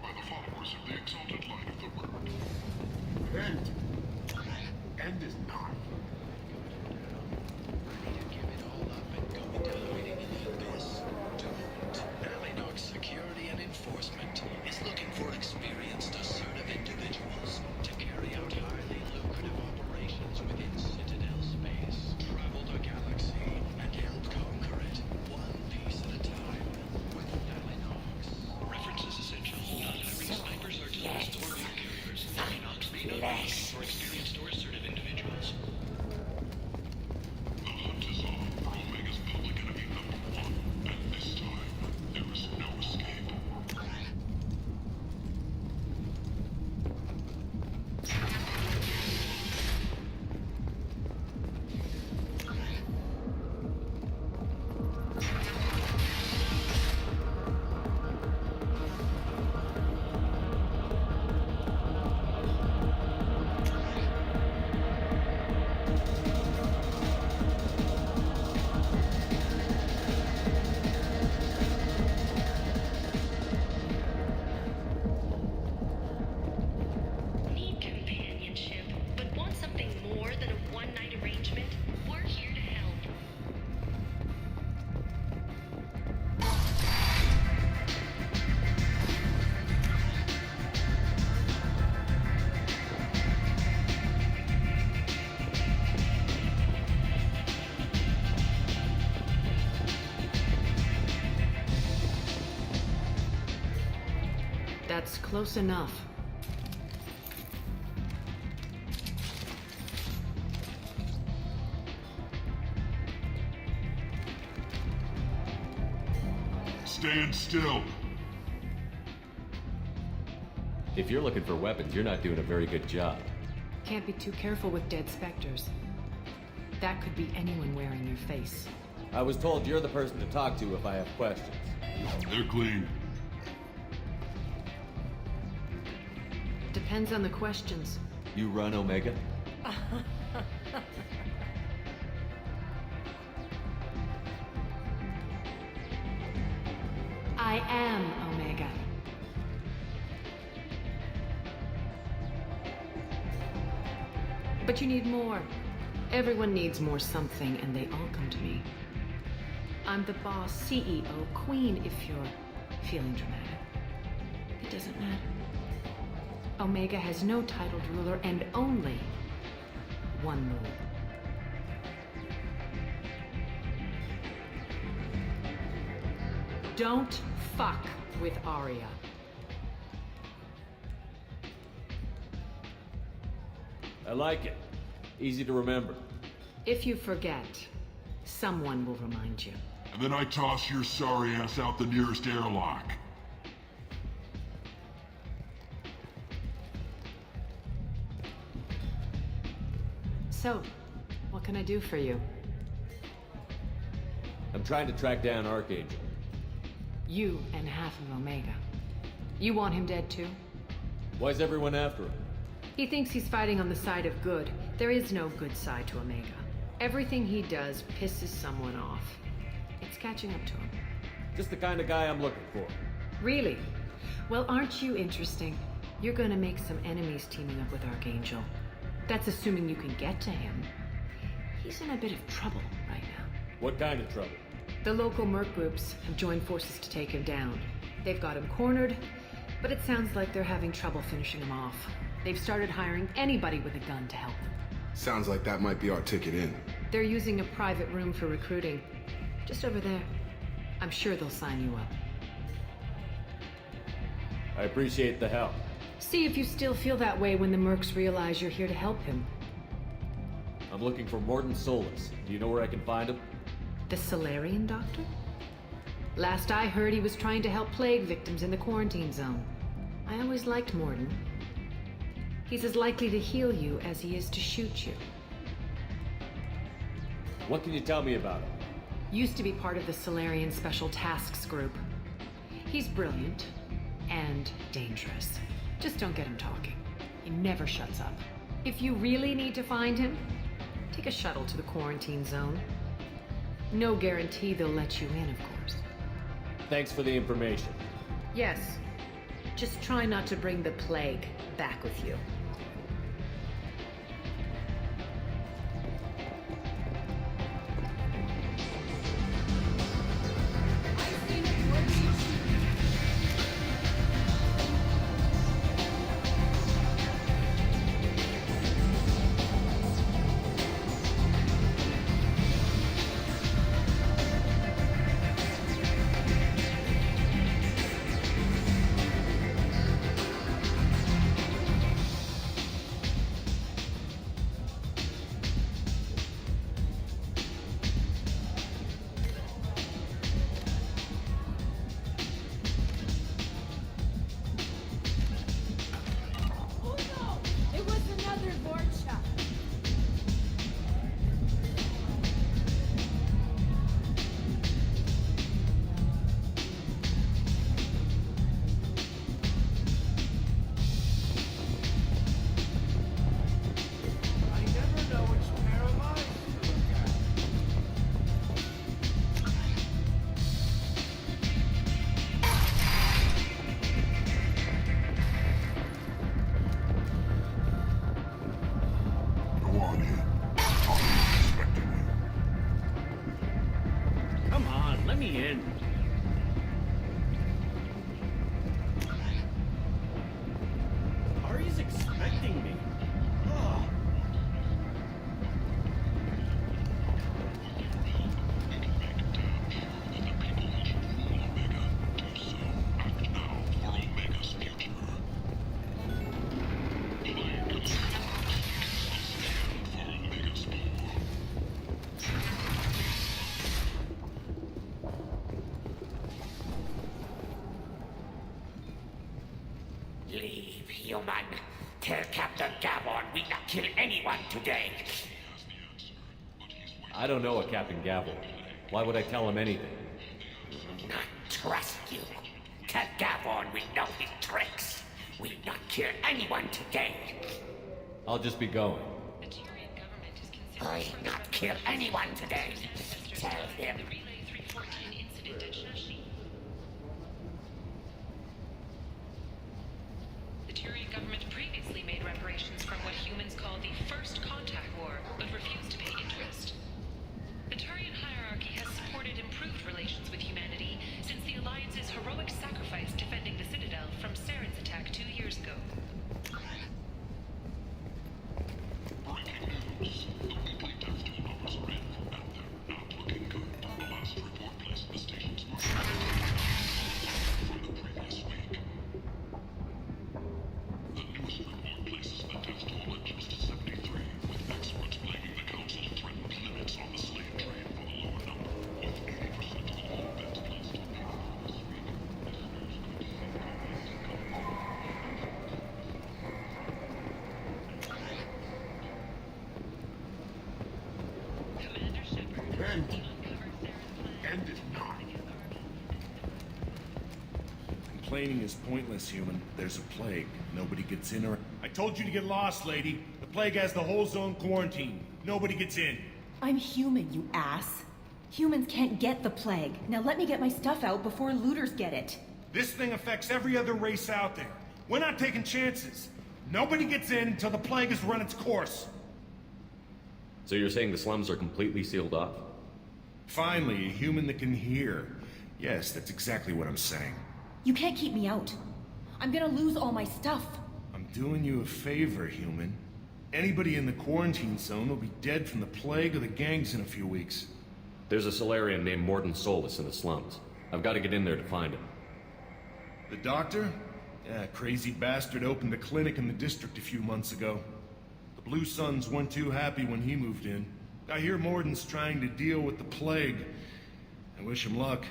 By the followers of the exalted light of the word. End. End is not. Alinox Security and Enforcement is looking for experienced, assertive individuals to carry out highly lucrative operations within Citadel space. Travel the galaxy and help conquer it, one piece at a time, with Alinox. References essential. Non-hiring snipers, artillerists, or air carriers. Alinox may not be looking for experienced or assertive individuals. The hunt is on for Omega's public enemy number one, and this time, there is no escape. Need companionship, but want something more than a one-night arrangement? We're here to help. That's close enough. Stand still. If you're looking for weapons, you're not doing a very good job. Can't be too careful with dead specters. That could be anyone wearing your face. I was told you're the person to talk to if I have questions. They're clean. Depends on the questions. You run Omega? I am Omega. But you need more. Everyone needs more something, and they all come to me. I'm the boss, CEO, queen, if you're feeling dramatic. It doesn't matter. Omega has no titled ruler and only one rule. Don't fuck with Aria. I like it. Easy to remember. If you forget, someone will remind you. And then I toss your sorry ass out the nearest airlock. So, what can I do for you? I'm trying to track down Archangel. You and half of Omega. You want him dead too? Why's everyone after him? He thinks he's fighting on the side of good. There is no good side to Omega. Everything he does pisses someone off. It's catching up to him. Just the kind of guy I'm looking for. Really? Well, aren't you interesting? You're gonna make some enemies teaming up with Archangel. That's assuming you can get to him. He's in a bit of trouble right now. What kind of trouble? The local merc groups have joined forces to take him down. They've got him cornered, but it sounds like they're having trouble finishing him off. They've started hiring anybody with a gun to help them. Sounds like that might be our ticket in. They're using a private room for recruiting. Just over there. I'm sure they'll sign you up. I appreciate the help. See if you still feel that way when the mercs realize you're here to help him. I'm looking for Morton Solus. Do you know where I can find him? The Solarian doctor? Last I heard, he was trying to help plague victims in the quarantine zone. I always liked Morden. He's as likely to heal you as he is to shoot you. What can you tell me about him? Used to be part of the Solarian Special Tasks Group. He's brilliant and dangerous. Just don't get him talking. He never shuts up. If you really need to find him, take a shuttle to the quarantine zone. No guarantee they'll let you in, of course. Thanks for the information. Yes. Just try not to bring the plague back with you. Leave, human. Tell Captain Gavon we not kill anyone today. I don't know a Captain Gavel. Why would I tell him anything? Not trust you. Tell Gavon we know his tricks. We not kill anyone today. I'll just be going. I not kill anyone today. Tell him. The Turian government previously made reparations from what humans call the First Contact War, but refused to pay interest. The Turian hierarchy has supported improved relations with humanity since the Alliance's heroic sacrifice defending the Citadel from Saren's attack 2 years ago. End it not. Complaining is pointless, human. There's a plague. Nobody gets in or... I told you to get lost, lady. The plague has the whole zone quarantined. Nobody gets in. I'm human, you ass. Humans can't get the plague. Now let me get my stuff out before looters get it. This thing affects every other race out there. We're not taking chances. Nobody gets in until the plague has run its course. So you're saying the slums are completely sealed off? Finally, a human that can hear. Yes, that's exactly what I'm saying. You can't keep me out. I'm gonna lose all my stuff. I'm doing you a favor, human. Anybody in the quarantine zone will be dead from the plague or the gangs in a few weeks. There's a Solarian named Morden Solus in the slums. I've got to get in there to find him. The doctor? Yeah, crazy bastard opened a clinic in the district a few months ago. The Blue Suns weren't too happy when he moved in. I hear Morden's trying to deal with the plague. I wish him luck,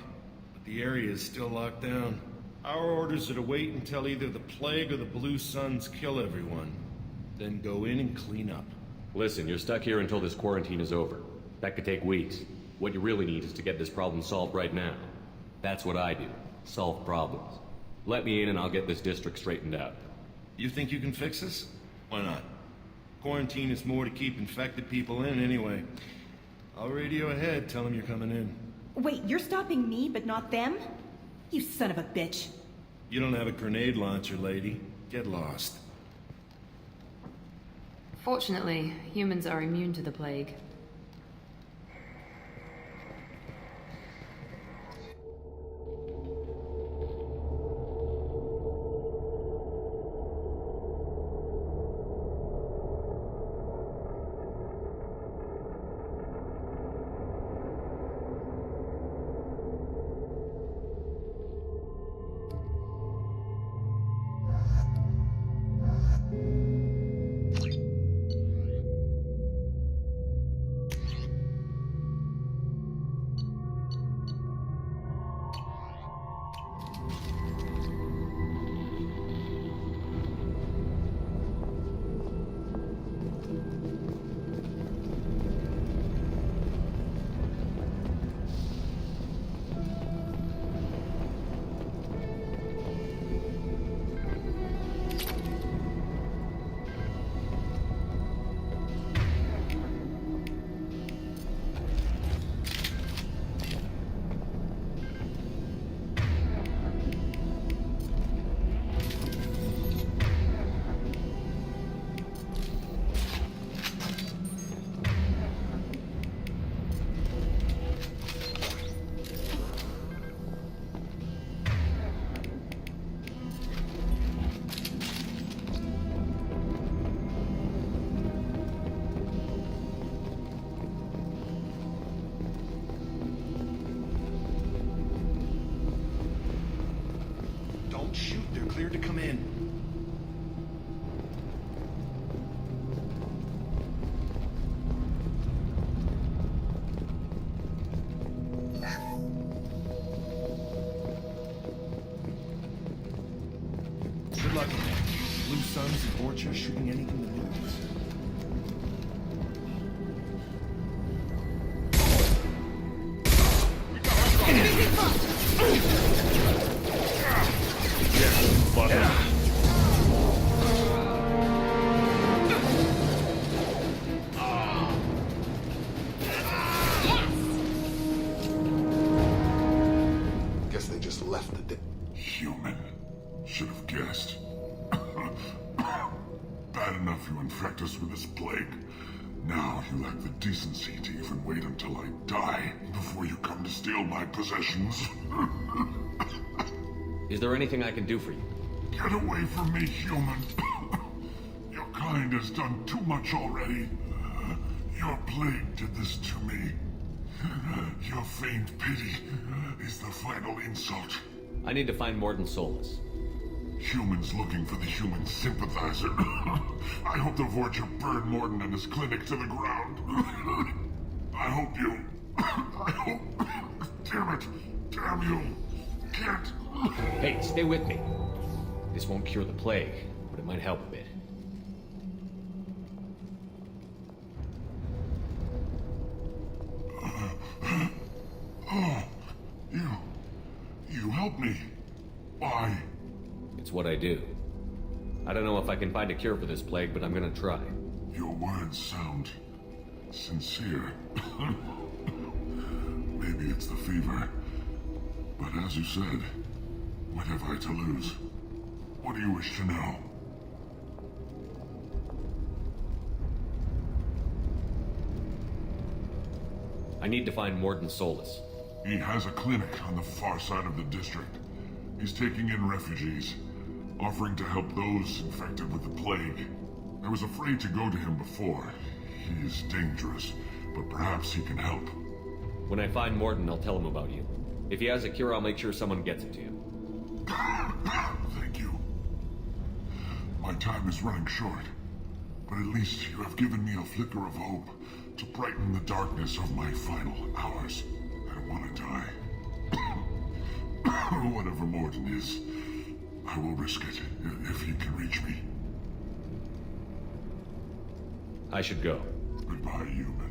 but The area is still locked down. Our orders are to wait until either the plague or the Blue Suns kill everyone. Then go in and clean up. Listen, you're stuck here until this quarantine is over. That could take weeks. What you really need is to get this problem solved right now. That's what I do. Solve problems. Let me in and I'll get this district straightened out. You think you can fix this? Why not? Quarantine is more to keep infected people in anyway. I'll radio ahead, tell them you're coming in. Wait, you're stopping me, but not them? You son of a bitch. You don't have a grenade launcher, lady. Get lost. Fortunately, humans are immune to the plague. Shoot, they're cleared to come in. Good luck, man. Blue Suns and Orchard shooting anything that moves. Guess they just left the Human. Should have guessed. Bad enough you infect us with this plague. Now you lack the decency to even wait until I die before you come to steal my possessions. Is there anything I can do for you? Get away from me, human. Your kind has done too much already. Your plague did this to me. Your feigned pity is the final insult. I need to find Mordin Solus. Humans looking for the human sympathizer. I hope the Vorcha burn Mordin and his clinic to the ground. I hope you... I hope... Damn it! Damn you! Can't... Hey, stay with me. This won't cure the plague, but it might help a bit. Oh, you helped me. Why? It's what I do. I don't know if I can find a cure for this plague, but I'm gonna try. Your words sound sincere. Maybe it's the fever. But as you said, what have I to lose? What do you wish to know? I need to find Mordin Solus. He has a clinic on the far side of the district. He's taking in refugees, offering to help those infected with the plague. I was afraid to go to him before. He is dangerous, but perhaps he can help. When I find Mordin, I'll tell him about you. If he has a cure, I'll make sure someone gets it to you. Thank you. My time is running short, but at least you have given me a flicker of hope to brighten the darkness of my final hours. I don't want to die. Whatever Morden is, I will risk it if he can reach me. I should go. Goodbye, human.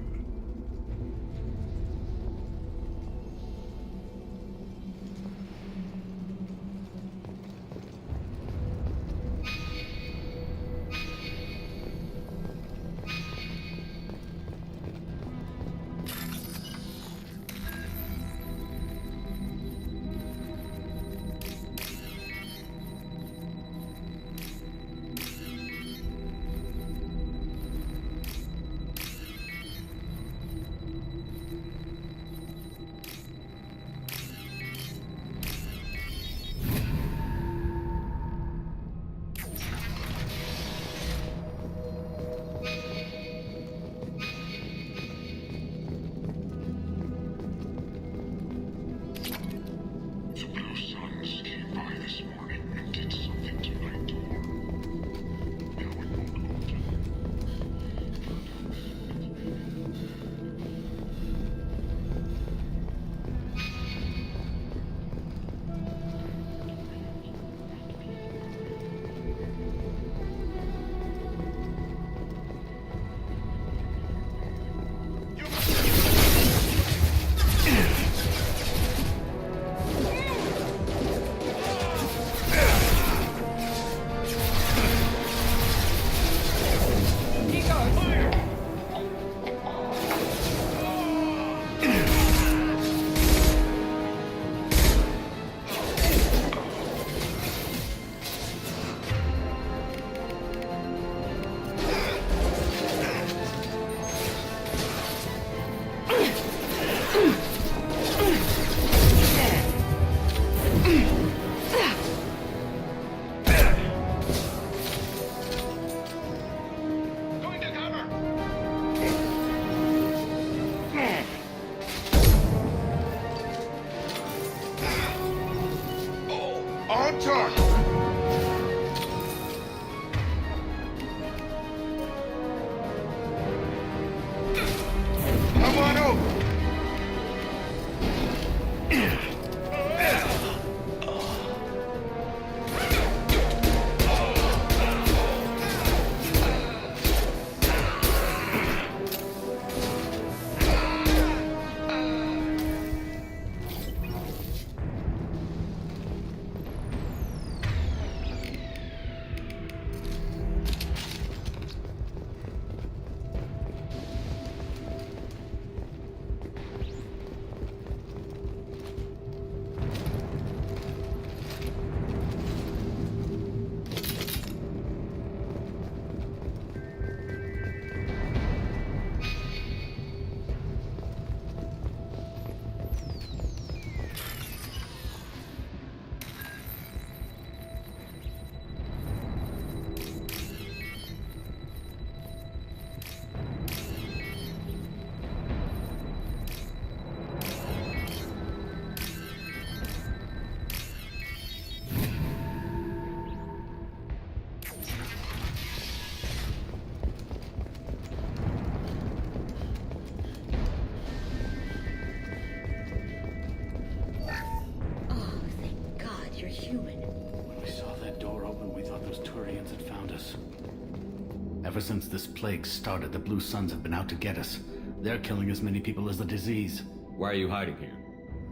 Ever since this plague started, the Blue Suns have been out to get us. They're killing as many people as the disease. Why are you hiding here?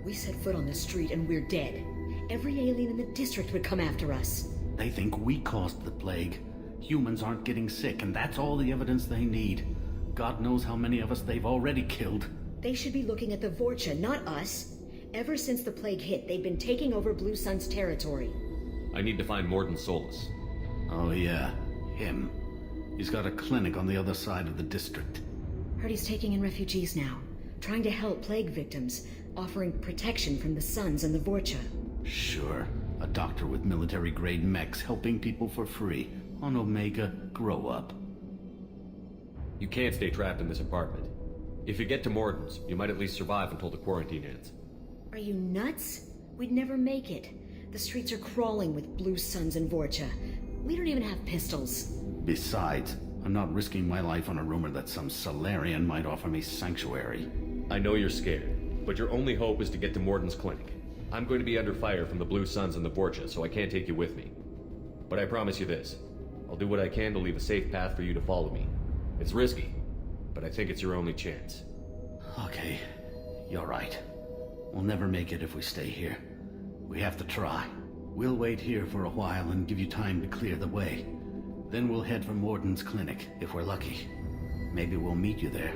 We set foot on the street and we're dead. Every alien in the district would come after us. They think we caused the plague. Humans aren't getting sick, and that's all the evidence they need. God knows how many of us they've already killed. They should be looking at the Vorcha, not us. Ever since the plague hit, they've been taking over Blue Sun's territory. I need to find Morden Solus. Oh yeah, him. He's got a clinic on the other side of the district. Heard he's taking in refugees now, trying to help plague victims, offering protection from the Suns and the Vorcha. Sure. A doctor with military-grade mechs helping people for free. On Omega, grow up. You can't stay trapped in this apartment. If you get to Morden's, you might at least survive until the quarantine ends. Are you nuts? We'd never make it. The streets are crawling with Blue Suns and Vorcha. We don't even have pistols. Besides, I'm not risking my life on a rumor that some Solarian might offer me sanctuary. I know you're scared, but your only hope is to get to Morden's clinic. I'm going to be under fire from the Blue Suns and the Vorcha, so I can't take you with me. But I promise you this. I'll do what I can to leave a safe path for you to follow me. It's risky, but I think it's your only chance. Okay, you're right. We'll never make it if we stay here. We have to try. We'll wait here for a while and give you time to clear the way. Then we'll head for Morden's clinic, if we're lucky. Maybe we'll meet you there.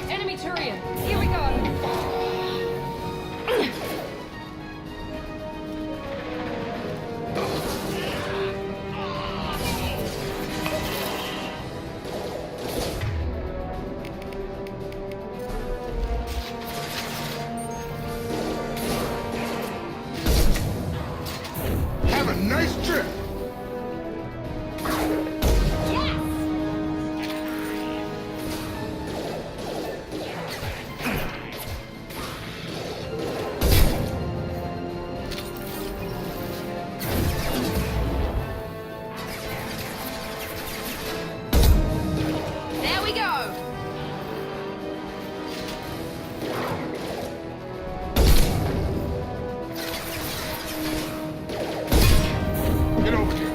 Enemy Turian! Here we go! Have a nice trip! There we go! Get over here.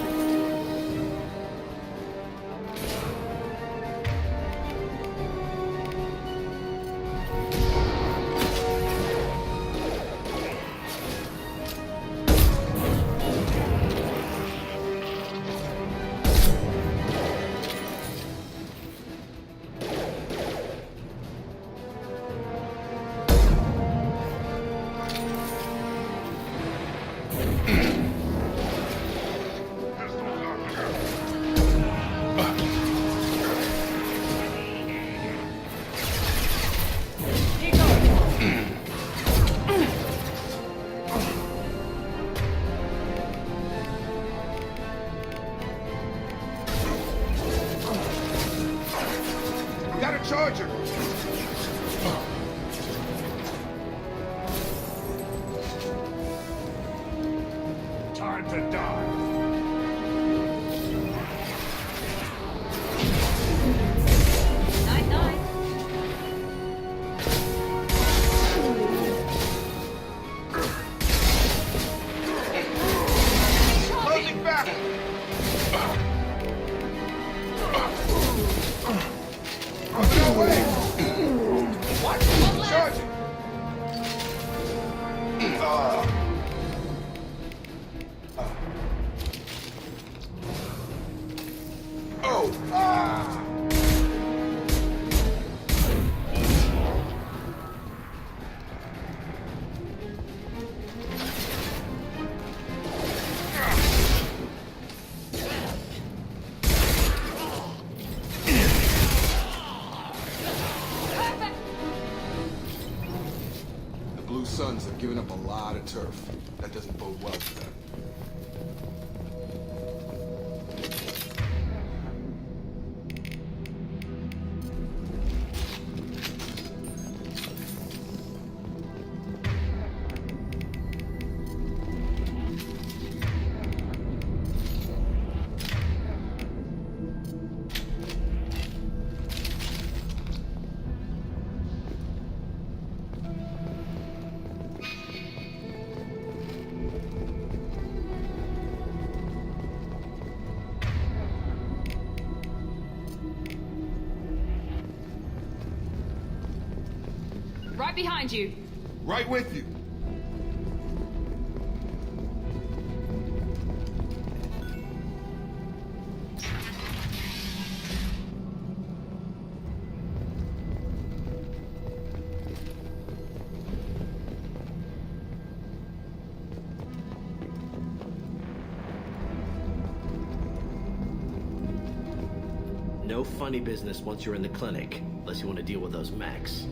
Got a charger! Time to die. Night-night. Closing back! No way! What? Charging! Oh! Ah! The Blue Suns have given up a lot of turf. That doesn't bode well for them. Right behind you. Right with you. No funny business once you're in the clinic, unless you want to deal with those mechs.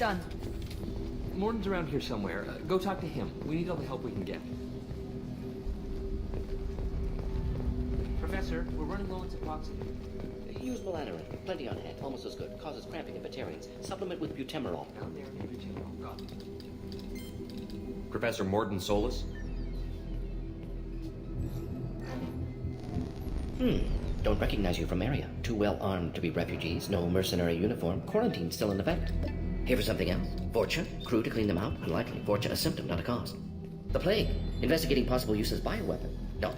done? Morton's around here somewhere. Go talk to him. We need all the help we can get. Professor, we're running low on Suboxone. Use Melanorin. Plenty on hand. Almost as good. Causes cramping in vegetarians. Supplement with butemerol. Down there, butemerol. Got it. Professor Morton Solus? Don't recognize you from area. Too well armed to be refugees. No mercenary uniform. Quarantine still in effect. Here for something else. Vorcha? Crew to clean them out? Unlikely. Vorcha a symptom, not a cause. The plague. Investigating possible use as bioweapon. No.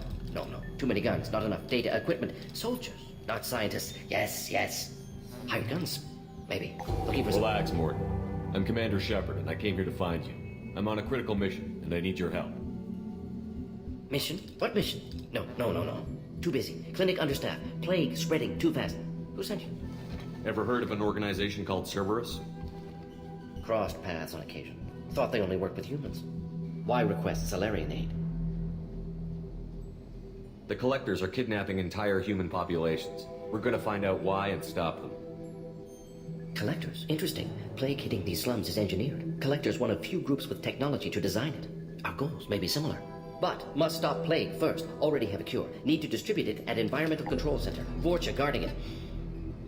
Too many guns. Not enough data, equipment. Soldiers, not scientists. Yes. Hired guns. Maybe. Looking for Relax, Morton. I'm Commander Shepard, and I came here to find you. I'm on a critical mission, and I need your help. Mission? What mission? No. Too busy. Clinic understaffed. Plague spreading too fast. Who sent you? Ever heard of an organization called Cerberus? Crossed paths on occasion. Thought they only worked with humans. Why request Salarian aid? The Collectors are kidnapping entire human populations. We're gonna find out why and stop them. Collectors? Interesting. Plague hitting these slums is engineered. Collectors one of few groups with technology to design it. Our goals may be similar. But must stop plague first. Already have a cure. Need to distribute it at Environmental Control Center. Vorcha guarding it.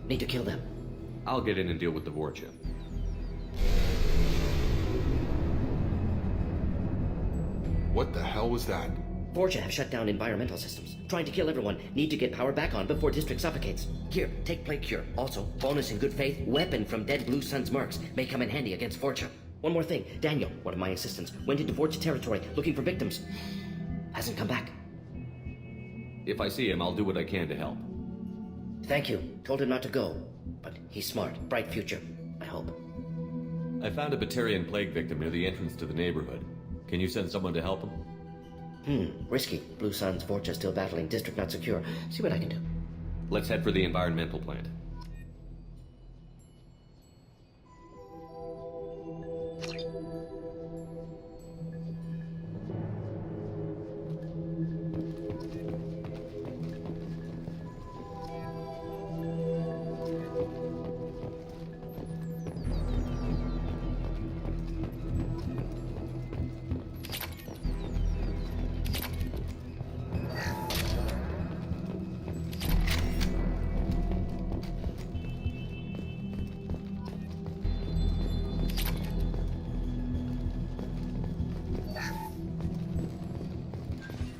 Need to kill them. I'll get in and deal with the Vorcha. What the hell was that? Vorcha have shut down environmental systems. Trying to kill everyone. Need to get power back on before district suffocates. Here, take plague cure. Also, bonus in good faith, weapon from dead Blue Sun's mercs. May come in handy against Vorcha. One more thing. Daniel, one of my assistants, went into Vorcha territory looking for victims. Hasn't come back. If I see him, I'll do what I can to help. Thank you. Told him not to go. But he's smart. Bright future. I hope. I found a Batarian plague victim near the entrance to the neighborhood. Can you send someone to help him? Risky. Blue Sun's Vorcha still battling. District not secure. See what I can do. Let's head for the environmental plant.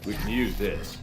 We can use this.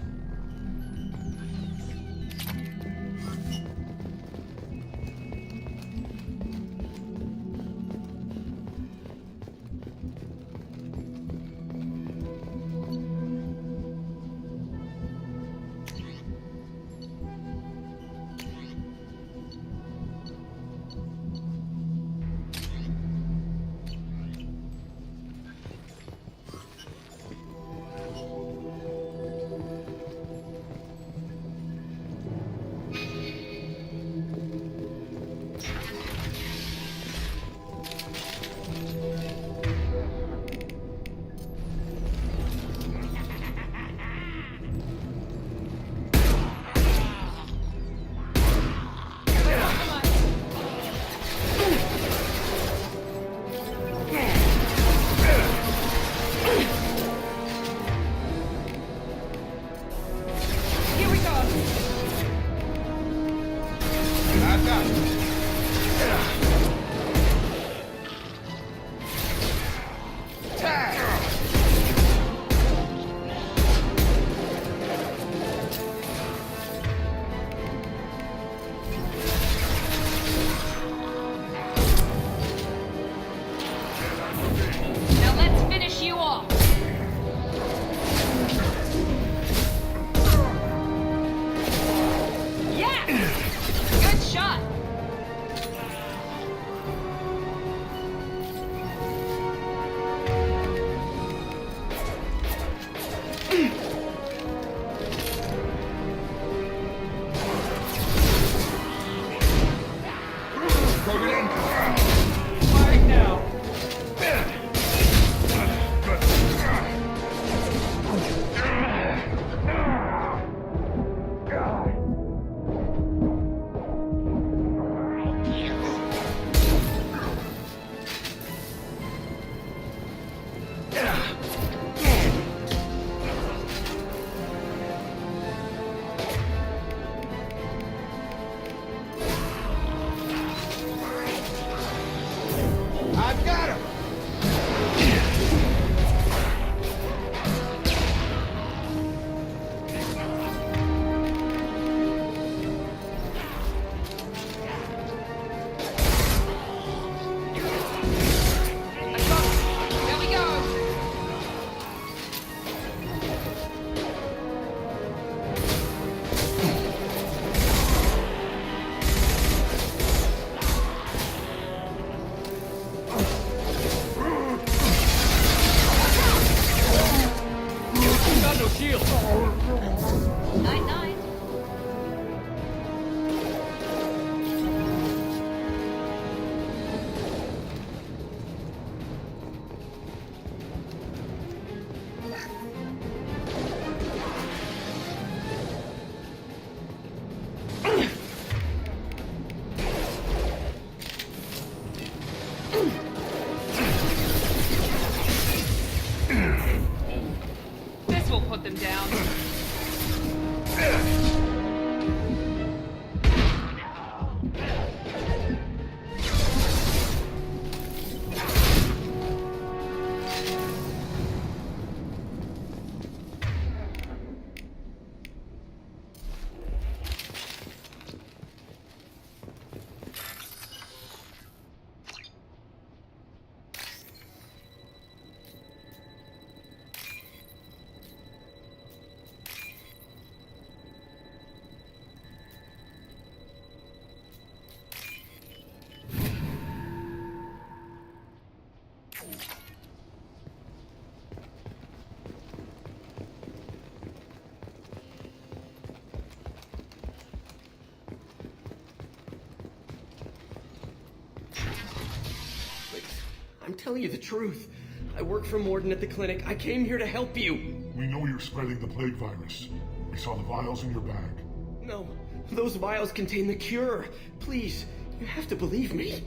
I'm telling you the truth. I work for Morden at the clinic. I came here to help you. We know you're spreading the plague virus. We saw the vials in your bag. No, those vials contain the cure. Please, you have to believe me.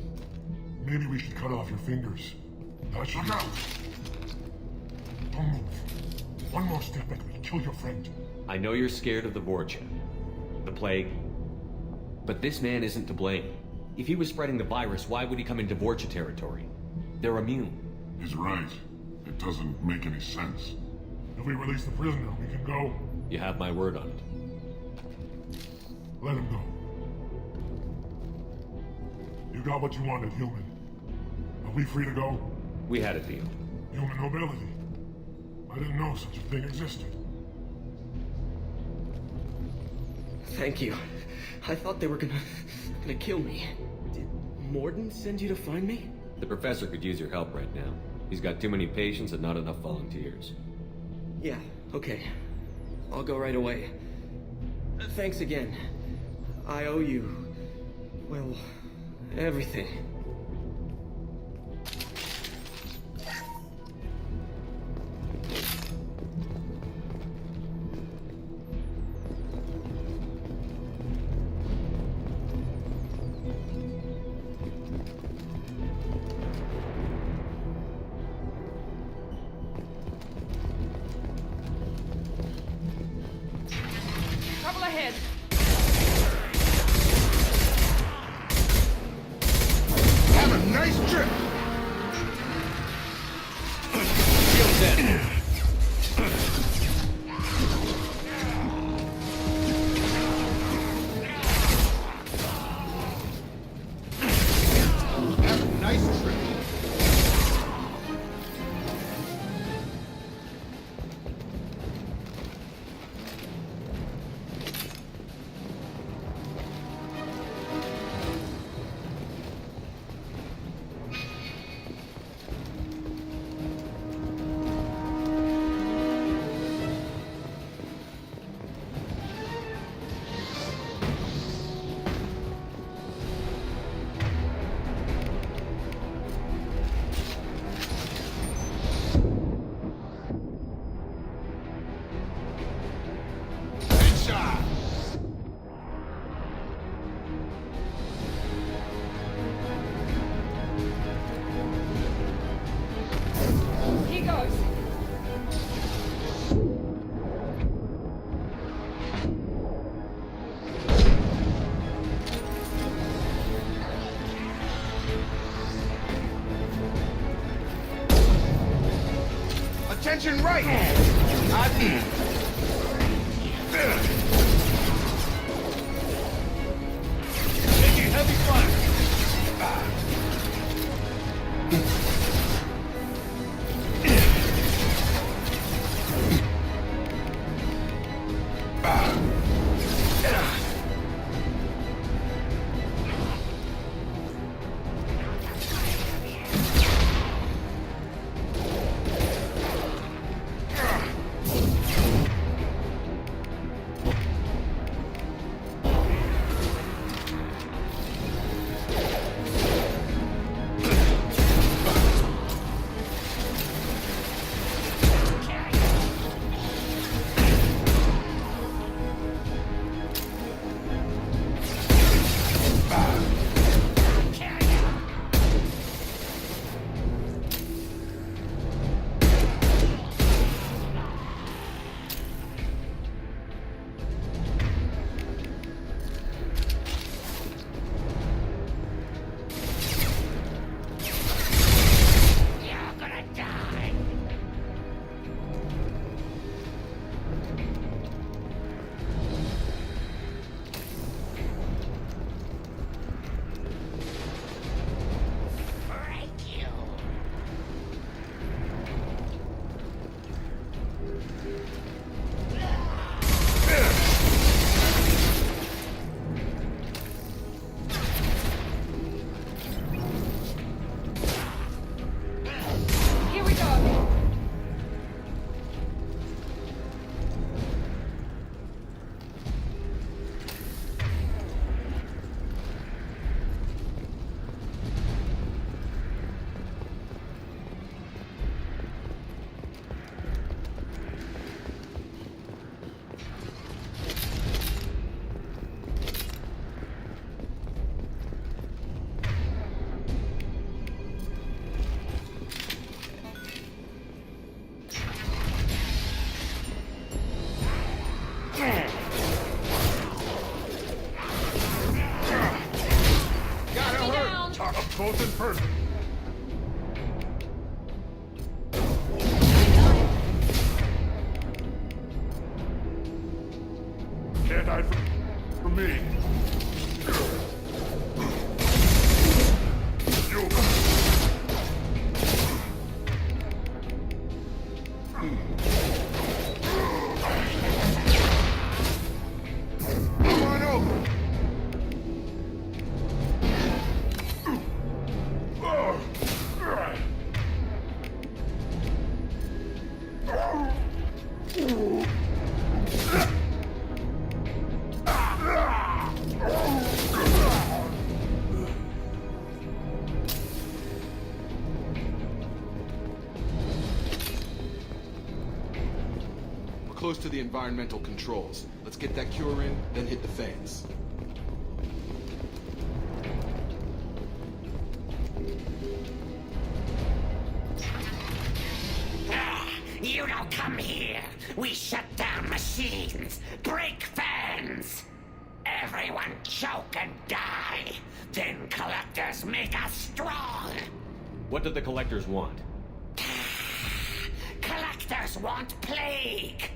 Maybe we should cut off your fingers. That should out. Don't move. One more step and we'll kill your friend. I know you're scared of the Vorcha, the plague, but this man isn't to blame. If he was spreading the virus, why would he come into Vorcha territory? They're immune. He's right. It doesn't make any sense. If we release the prisoner, we can go. You have my word on it. Let him go. You got what you wanted, human. Are we free to go? We had a deal. Human nobility. I didn't know such a thing existed. Thank you. I thought they were gonna kill me. Did Morden send you to find me? The professor could use your help right now. He's got too many patients and not enough volunteers. Yeah, okay. I'll go right away. Thanks again. I owe you, well, everything. Trouble ahead. Have a nice trip. Shield dead. Have a nice trip. Headshot. Here goes. Attention right. Taking heavy fire. both in person. Can't hide from me. Come on over. We're close to the environmental controls. Let's get that cure in, then hit the fans. You don't come here. We shut down machines, break fans. Everyone choke and die. Then collectors make us strong. What do the collectors want? Collectors want plague.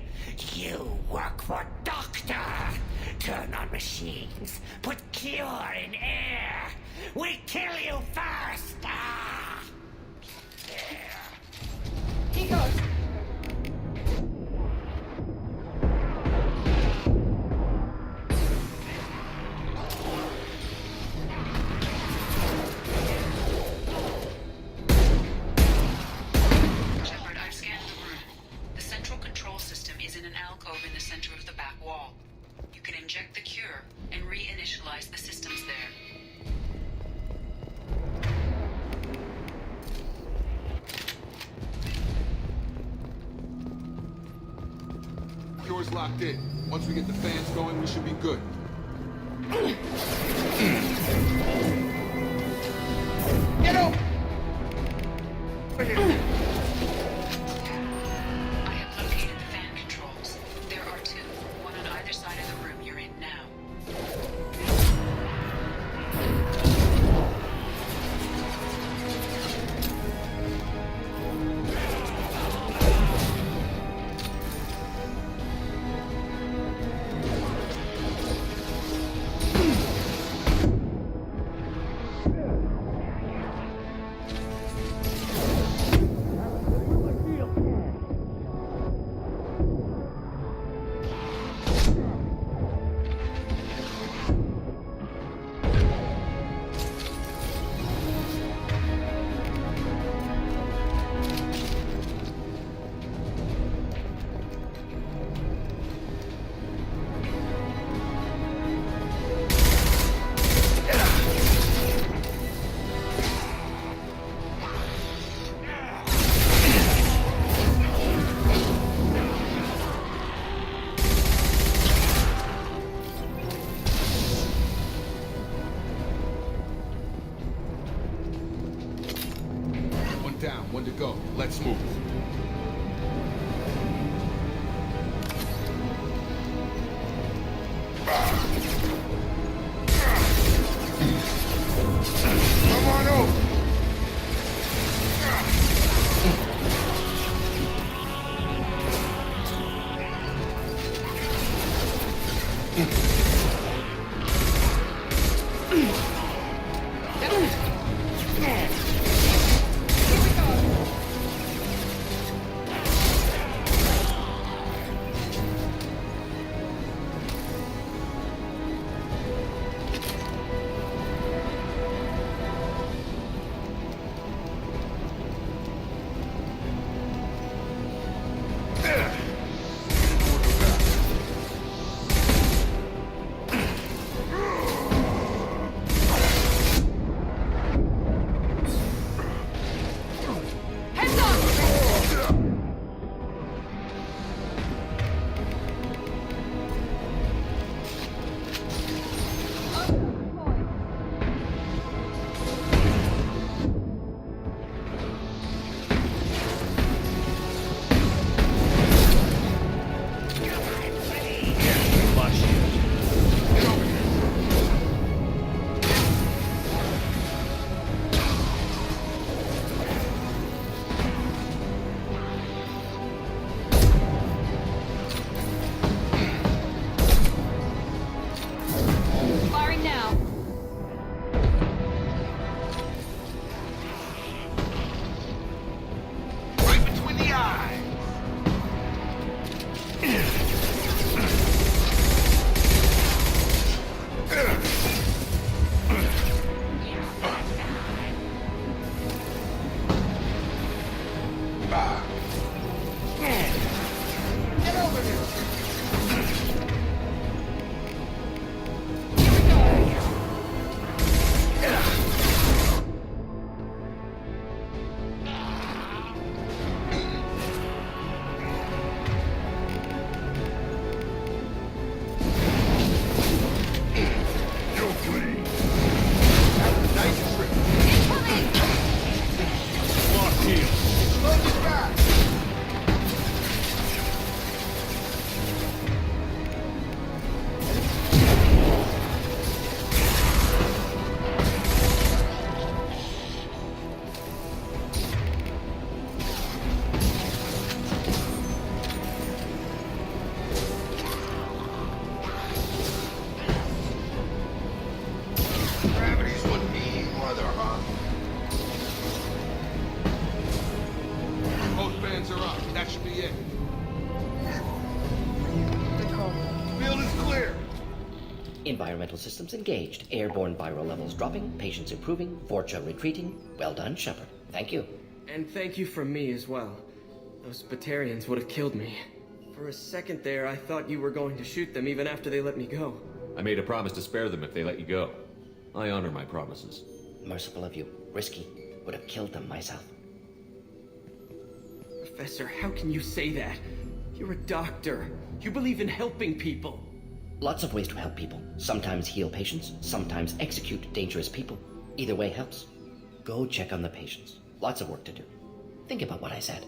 You work for Doctor. Turn on machines. Put cure in air. We kill you first. He goes. Shepard, I've scanned the room. The central control system is in an alcove in the center of the back wall. You can inject the cure and reinitialize the systems there. Cure's locked in. Once we get the fans going, we should be good. Get over! I have located the fan controls. There are two, one on either side of the room you're in now. One down, one to go. Let's move. Come on over. further, huh? Both fans are up. That should be it. Field is clear. Environmental systems engaged. Airborne viral levels dropping. Patients improving. Vorcha retreating. Well done, Shepard. Thank you. And thank you from me as well. Those Batarians would have killed me. For a second there, I thought you were going to shoot them even after they let me go. I made a promise to spare them if they let you go. I honor my promises. Merciful of you. Risky. Would have killed them myself. Professor, how can you say that? You're a doctor. You believe in helping people. Lots of ways to help people. Sometimes heal patients, sometimes execute dangerous people. Either way helps. Go check on the patients. Lots of work to do. Think about what I said.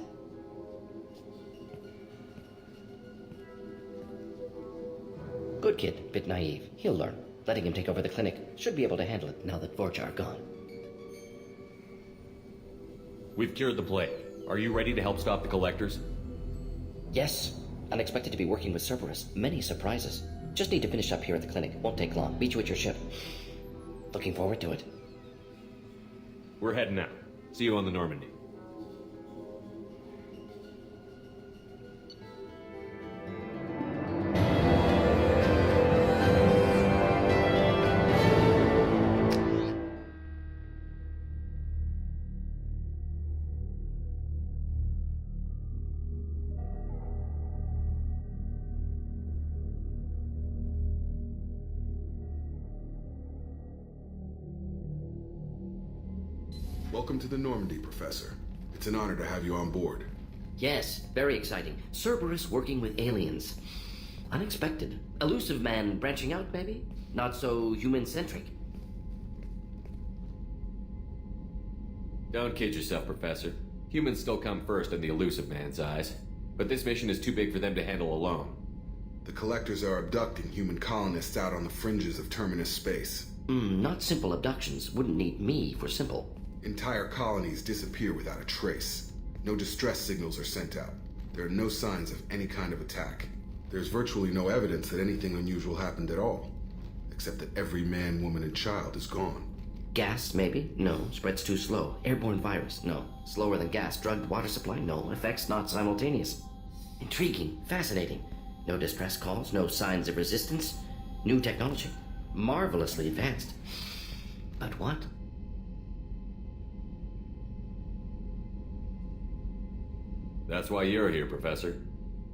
Good kid, bit naive. He'll learn. Letting him take over the clinic. Should be able to handle it now that Vorcha are gone. We've cured the plague. Are you ready to help stop the Collectors? Yes. Unexpected to be working with Cerberus. Many surprises. Just need to finish up here at the clinic. Won't take long. Meet you at your ship. Looking forward to it. We're heading out. See you on the Normandy. Welcome to the Normandy, Professor. It's an honor to have you on board. Yes, very exciting. Cerberus working with aliens. Unexpected. Elusive man branching out, maybe? Not so human-centric. Don't kid yourself, Professor. Humans still come first in the Elusive man's eyes. But this mission is too big for them to handle alone. The Collectors are abducting human colonists out on the fringes of Terminus space. Not simple abductions. Wouldn't need me for simple. Entire colonies disappear without a trace. No distress signals are sent out. There are no signs of any kind of attack. There's virtually no evidence that anything unusual happened at all. Except that every man, woman, and child is gone. Gas, maybe? No. Spreads too slow. Airborne virus? No. Slower than gas. Drugged water supply? No. Effects not simultaneous. Intriguing. Fascinating. No distress calls. No signs of resistance. New technology. Marvelously advanced. But what? That's why you're here, Professor.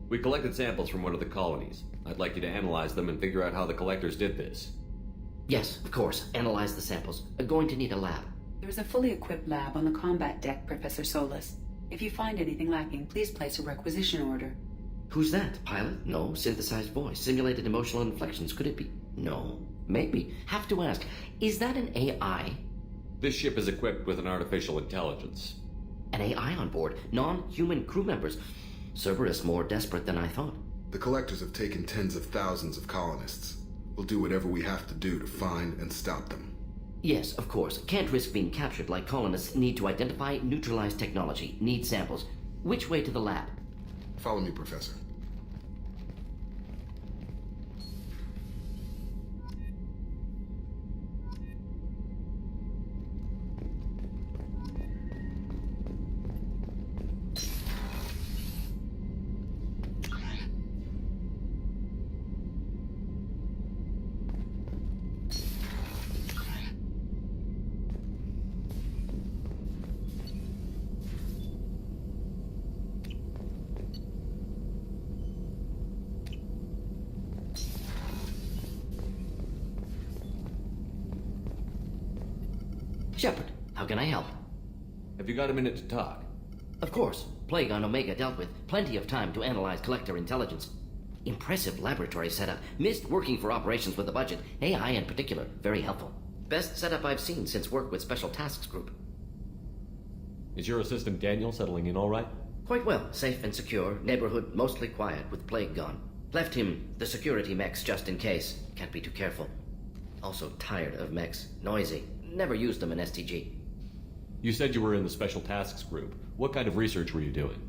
We collected samples from one of the colonies. I'd like you to analyze them and figure out how the Collectors did this. Yes, of course. Analyze the samples. Going to need a lab. There is a fully equipped lab on the combat deck, Professor Solis. If you find anything lacking, please place a requisition order. Who's that? Pilot? No. Synthesized voice. Simulated emotional inflections. Could it be? No. Maybe. Have to ask. Is that an AI? This ship is equipped with an artificial intelligence. An AI on board. Non-human crew members. Cerberus more desperate than I thought. The Collectors have taken tens of thousands of colonists. We'll do whatever we have to do to find and stop them. Yes, of course. Can't risk being captured like colonists. Need to identify, neutralize technology. Need samples. Which way to the lab? Follow me, Professor. Shepard, how can I help? Have you got a minute to talk? Of course. Plague on Omega dealt with. Plenty of time to analyze Collector intelligence. Impressive laboratory setup. Missed working for operations with a budget. AI in particular. Very helpful. Best setup I've seen since work with Special Tasks Group. Is your assistant Daniel settling in all right? Quite well. Safe and secure. Neighborhood mostly quiet with Plague gone. Left him the security mechs just in case. Can't be too careful. Also tired of mechs. Noisy. Never used them in STG. You said you were in the Special Tasks Group. What kind of research were you doing?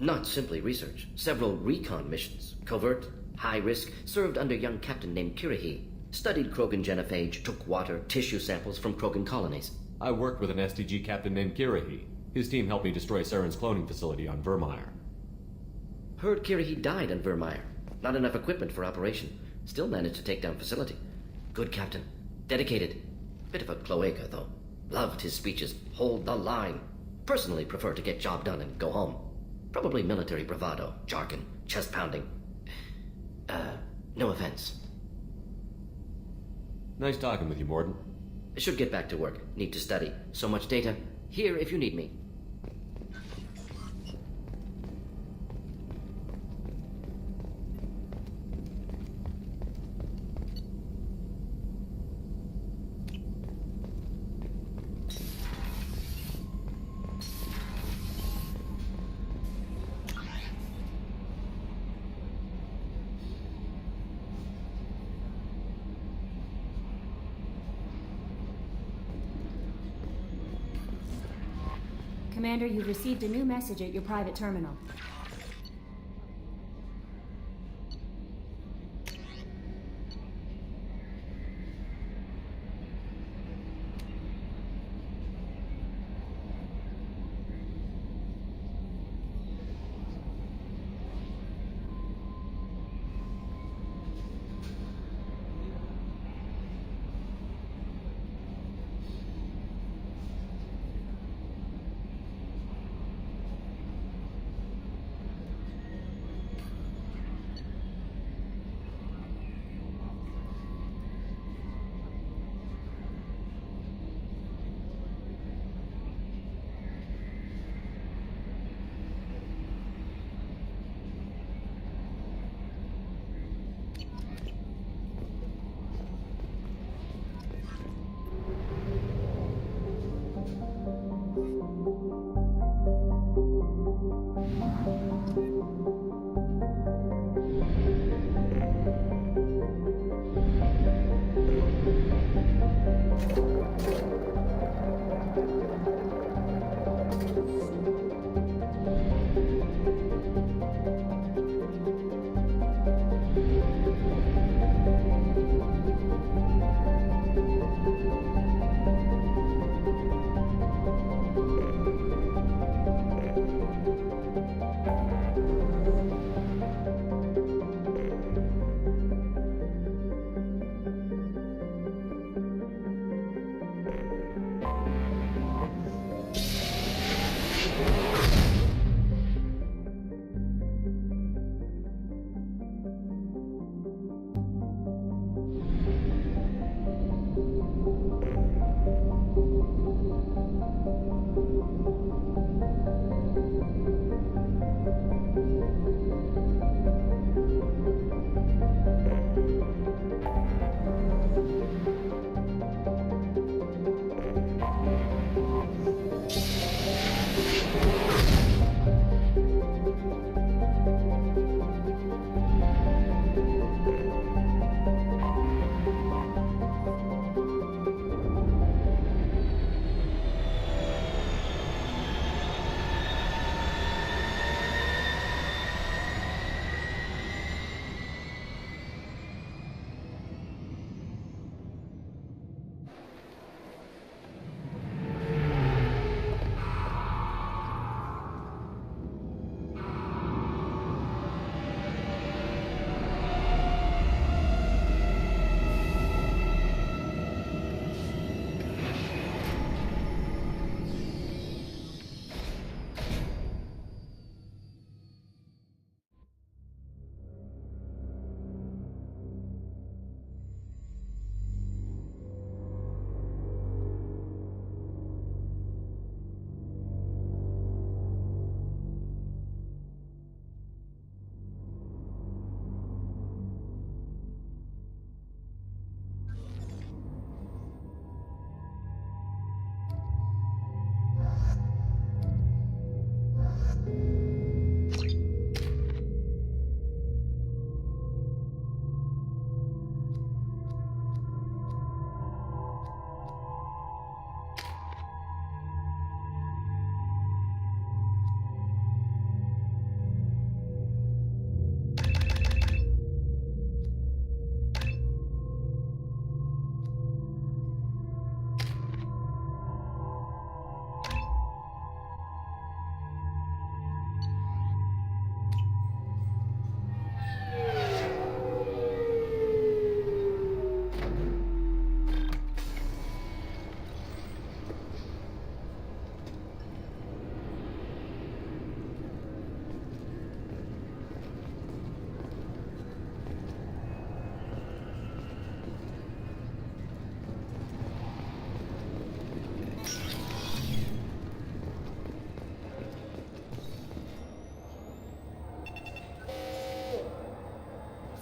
Not simply research. Several recon missions. Covert, high risk, served under young captain named Kirihi. Studied Krogan genophage, took water, tissue samples from Krogan colonies. I worked with an SDG captain named Kirahi. His team helped me destroy Saren's cloning facility on Vermeer. Heard Kirahi died on Vermeer. Not enough equipment for operation. Still managed to take down facility. Good captain. Dedicated. Bit of a cloaca, though. Loved his speeches. Hold the line. Personally prefer to get job done and go home. Probably military bravado, jargon, chest pounding. No offense. Nice talking with you, Mordin. I should get back to work. Need to study. So much data. Here if you need me. Commander, you've received a new message at your private terminal.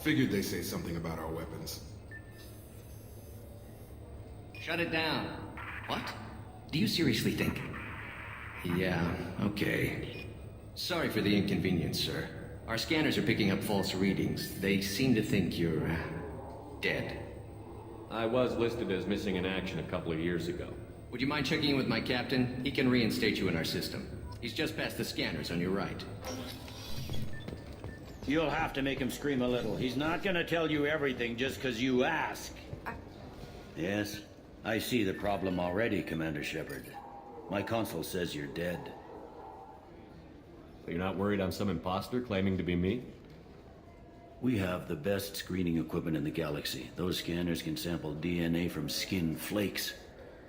Figured they'd say something about our weapons. Shut it down. What? Do you seriously think? Yeah, okay. Sorry for the inconvenience, sir. Our scanners are picking up false readings. They seem to think you're... dead. I was listed as missing in action a couple of years ago. Would you mind checking in with my captain? He can reinstate you in our system. He's just past the scanners on your right. You'll have to make him scream a little. He's not gonna tell you everything just because you ask. Yes, I see the problem already, Commander Shepard. My console says you're dead. So you're not worried I'm some imposter claiming to be me? We have the best screening equipment in the galaxy. Those scanners can sample DNA from skin flakes.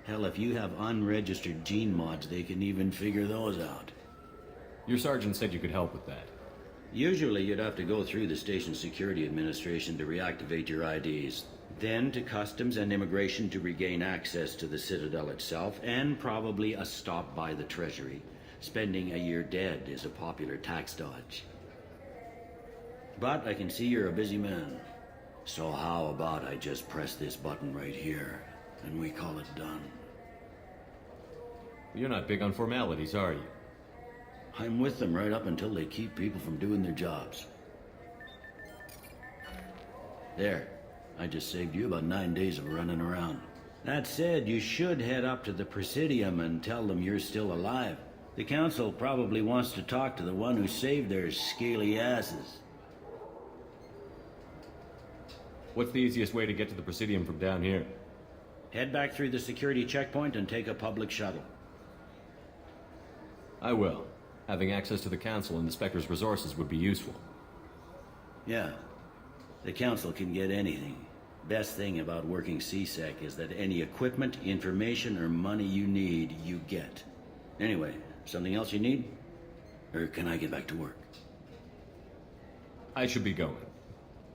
Hell, if you have unregistered gene mods, they can even figure those out. Your sergeant said you could help with that. Usually you'd have to go through the Station Security Administration to reactivate your IDs, then to Customs and Immigration to regain access to the Citadel itself, and probably a stop by the Treasury. Spending a year dead is a popular tax dodge. But I can see you're a busy man. So how about I just press this button right here, and we call it done? You're not big on formalities, are you? I'm with them right up until they keep people from doing their jobs. There. I just saved you about 9 days of running around. That said, you should head up to the Presidium and tell them you're still alive. The Council probably wants to talk to the one who saved their scaly asses. What's the easiest way to get to the Presidium from down here? Head back through the security checkpoint and take a public shuttle. I will. Having access to the Council and the Spectre's resources would be useful. Yeah. The Council can get anything. Best thing about working CSEC is that any equipment, information, or money you need, you get. Anyway, something else you need? Or can I get back to work? I should be going.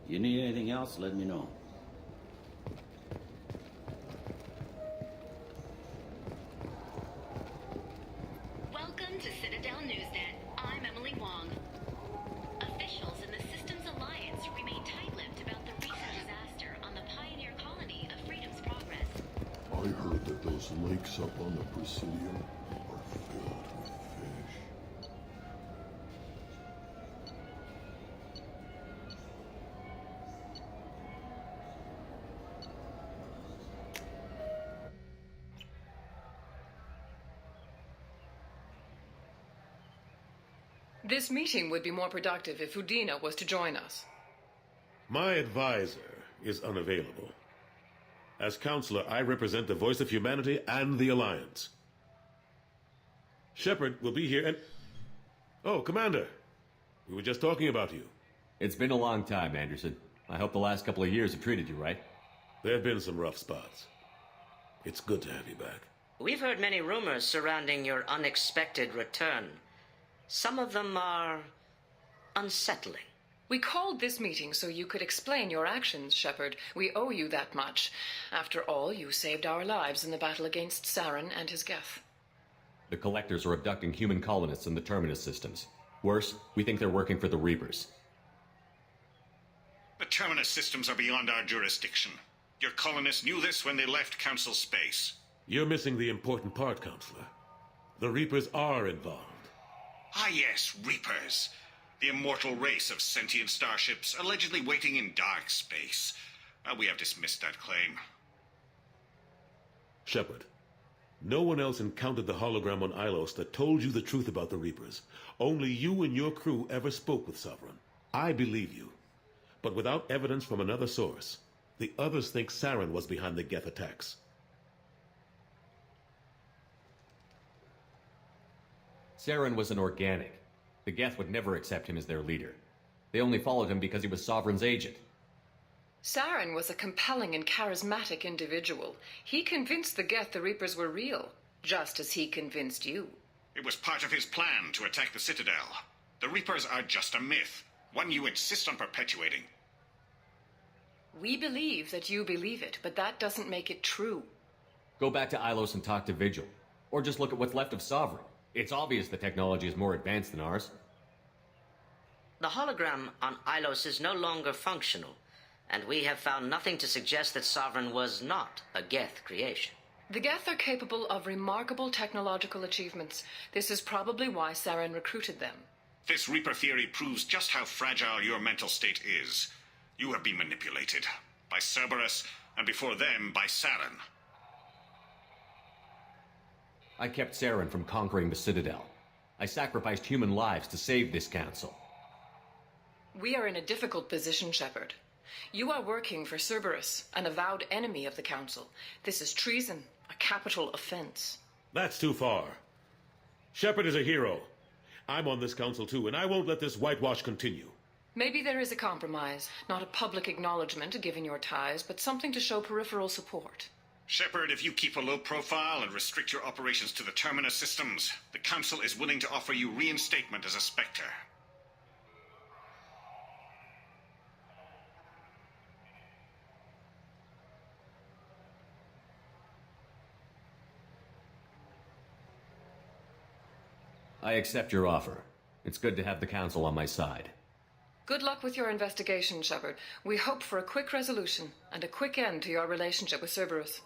You need anything else, let me know. Welcome to Citadel Newsnet. I'm Emily Wong. Officials in the Systems Alliance remain tight-lipped about the recent disaster on the pioneer colony of Freedom's Progress. I heard that those lakes up on the Presidium are filled with fish. This meeting would be more productive if Udina was to join us. My advisor is unavailable. As counselor, I represent the voice of humanity and the Alliance. Shepard will be here and... Oh, Commander. We were just talking about you. It's been a long time, Anderson. I hope the last couple of years have treated you right. There have been some rough spots. It's good to have you back. We've heard many rumors surrounding your unexpected return. Some of them are unsettling. We called this meeting so you could explain your actions, Shepard. We owe you that much. After all, you saved our lives in the battle against Saren and his Geth. The Collectors are abducting human colonists in the Terminus systems. Worse, we think they're working for the Reapers. The Terminus systems are beyond our jurisdiction. Your colonists knew this when they left Council space. You're missing the important part, Counselor. The Reapers are involved. Ah yes, Reapers. The immortal race of sentient starships allegedly waiting in dark space. We have dismissed that claim. Shepard, no one else encountered the hologram on Ilos that told you the truth about the Reapers. Only you and your crew ever spoke with Sovereign. I believe you. But without evidence from another source, the others think Saren was behind the Geth attacks. Saren was an organic. The Geth would never accept him as their leader. They only followed him because he was Sovereign's agent. Saren was a compelling and charismatic individual. He convinced the Geth the Reapers were real, just as he convinced you. It was part of his plan to attack the Citadel. The Reapers are just a myth, one you insist on perpetuating. We believe that you believe it, but that doesn't make it true. Go back to Ilos and talk to Vigil. Or just look at what's left of Sovereign. It's obvious the technology is more advanced than ours. The hologram on Ilos is no longer functional, and we have found nothing to suggest that Sovereign was not a Geth creation. The Geth are capable of remarkable technological achievements. This is probably why Saren recruited them. This Reaper theory proves just how fragile your mental state is. You have been manipulated. By Cerberus, and before them, by Saren. I kept Saren from conquering the Citadel. I sacrificed human lives to save this council. We are in a difficult position, Shepard. You are working for Cerberus, an avowed enemy of the Council. This is treason, a capital offense. That's too far. Shepard is a hero. I'm on this council too, and I won't let this whitewash continue. Maybe there is a compromise, not a public acknowledgement given your ties, but something to show peripheral support. Shepard, if you keep a low profile and restrict your operations to the Terminus systems, the Council is willing to offer you reinstatement as a Spectre. I accept your offer. It's good to have the Council on my side. Good luck with your investigation, Shepard. We hope for a quick resolution and a quick end to your relationship with Cerberus.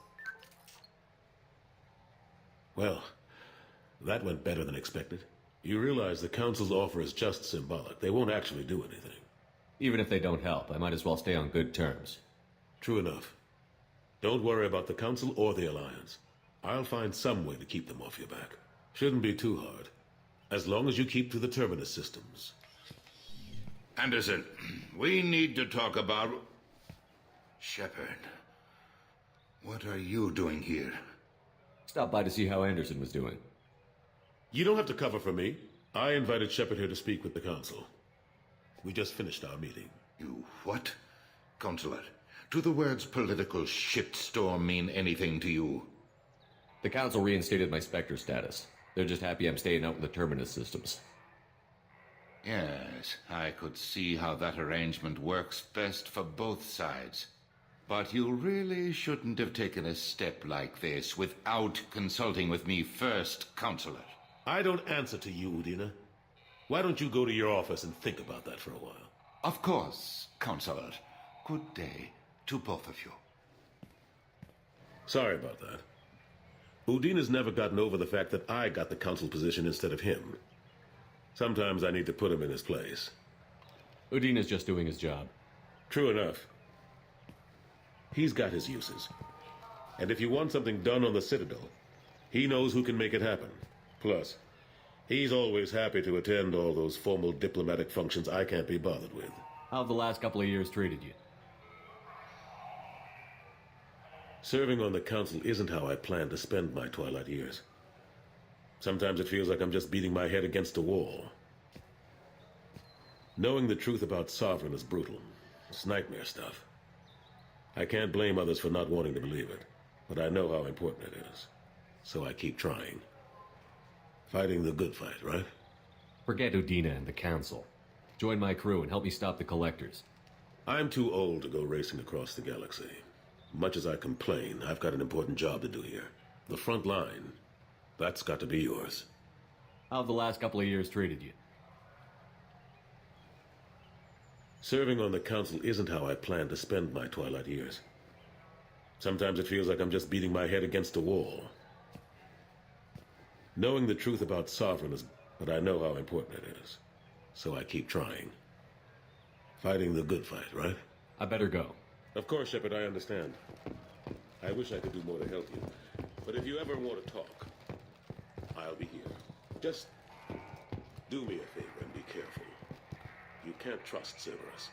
Well, that went better than expected. You realize the Council's offer is just symbolic. They won't actually do anything. Even if they don't help, I might as well stay on good terms. True enough. Don't worry about the Council or the Alliance. I'll find some way to keep them off your back. Shouldn't be too hard. As long as you keep to the Terminus systems. Anderson, we need to talk about... Shepard. What are you doing here? Stopped by to see how Anderson was doing. You don't have to cover for me. I invited Shepard here to speak with the Council. We just finished our meeting. You what? Consular, do the words political shitstorm mean anything to you? The Council reinstated my Spectre status. They're just happy I'm staying out in the Terminus systems. Yes, I could see how that arrangement works best for both sides. But you really shouldn't have taken a step like this without consulting with me first, Counselor. I don't answer to you, Udina. Why don't you go to your office and think about that for a while? Of course, Counselor. Good day to both of you. Sorry about that. Udina's never gotten over the fact that I got the Council position instead of him. Sometimes I need to put him in his place. Udina's just doing his job. True enough. He's got his uses. And if you want something done on the Citadel, he knows who can make it happen. Plus, he's always happy to attend all those formal diplomatic functions I can't be bothered with. How have the last couple of years treated you? Serving on the Council isn't how I plan to spend my twilight years. Sometimes it feels like I'm just beating my head against a wall. Knowing the truth about Sovereign is brutal. It's nightmare stuff. I can't blame others for not wanting to believe it, but I know how important it is. So I keep trying. Fighting the good fight, right? Forget Udina and the Council. Join my crew and help me stop the Collectors. I'm too old to go racing across the galaxy. Much as I complain, I've got an important job to do here. The front line. That's got to be yours. How have the last couple of years treated you? Serving on the Council isn't how I plan to spend my twilight years. Sometimes it feels like I'm just beating my head against a wall. Knowing the truth about Sovereign is... but I know how important it is. So I keep trying. Fighting the good fight, right? I better go. Of course, Shepard, I understand. I wish I could do more to help you. But if you ever want to talk, I'll be here. Just do me a favor and be careful. You can't trust Cerberus.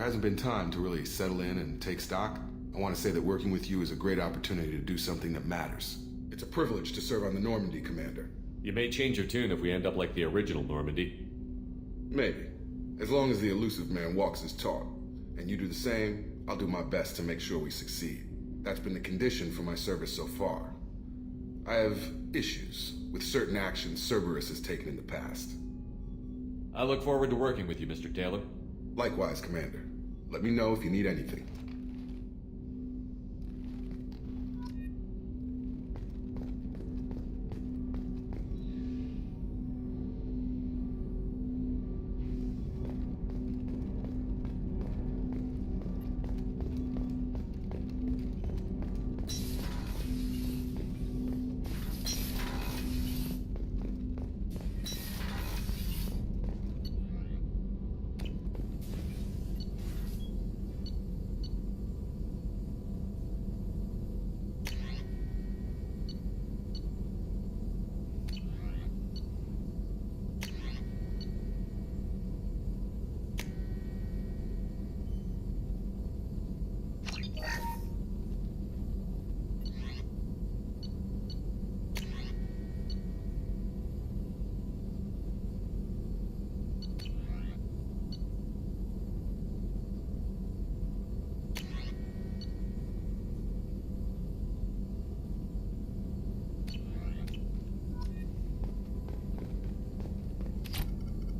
hasn't been time to really settle in and take stock, I want to say that working with you is a great opportunity to do something that matters. It's a privilege to serve on the Normandy, Commander. You may change your tune if we end up like the original Normandy. Maybe. As long as the elusive man walks his talk, and you do the same, I'll do my best to make sure we succeed. That's been the condition for my service so far. I have issues with certain actions Cerberus has taken in the past. I look forward to working with you, Mr. Taylor. Likewise, Commander. Let me know if you need anything.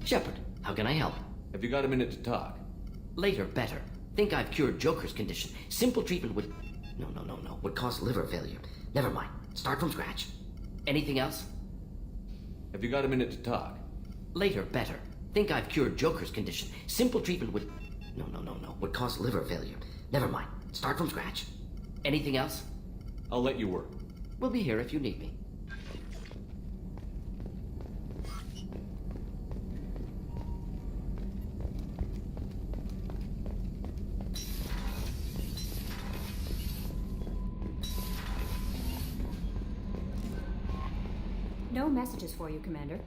Shepard, how can I help? Have you got a minute to talk? Later, better. Think I've cured Joker's condition. Simple treatment would... No. Would cause liver failure. Never mind. Start from scratch. Anything else? Have you got a minute to talk? Later, better. Think I've cured Joker's condition. Simple treatment would... No. Would cause liver failure. Never mind. Start from scratch. Anything else? I'll let you work. We'll be here if you need me. No messages for you, Commander.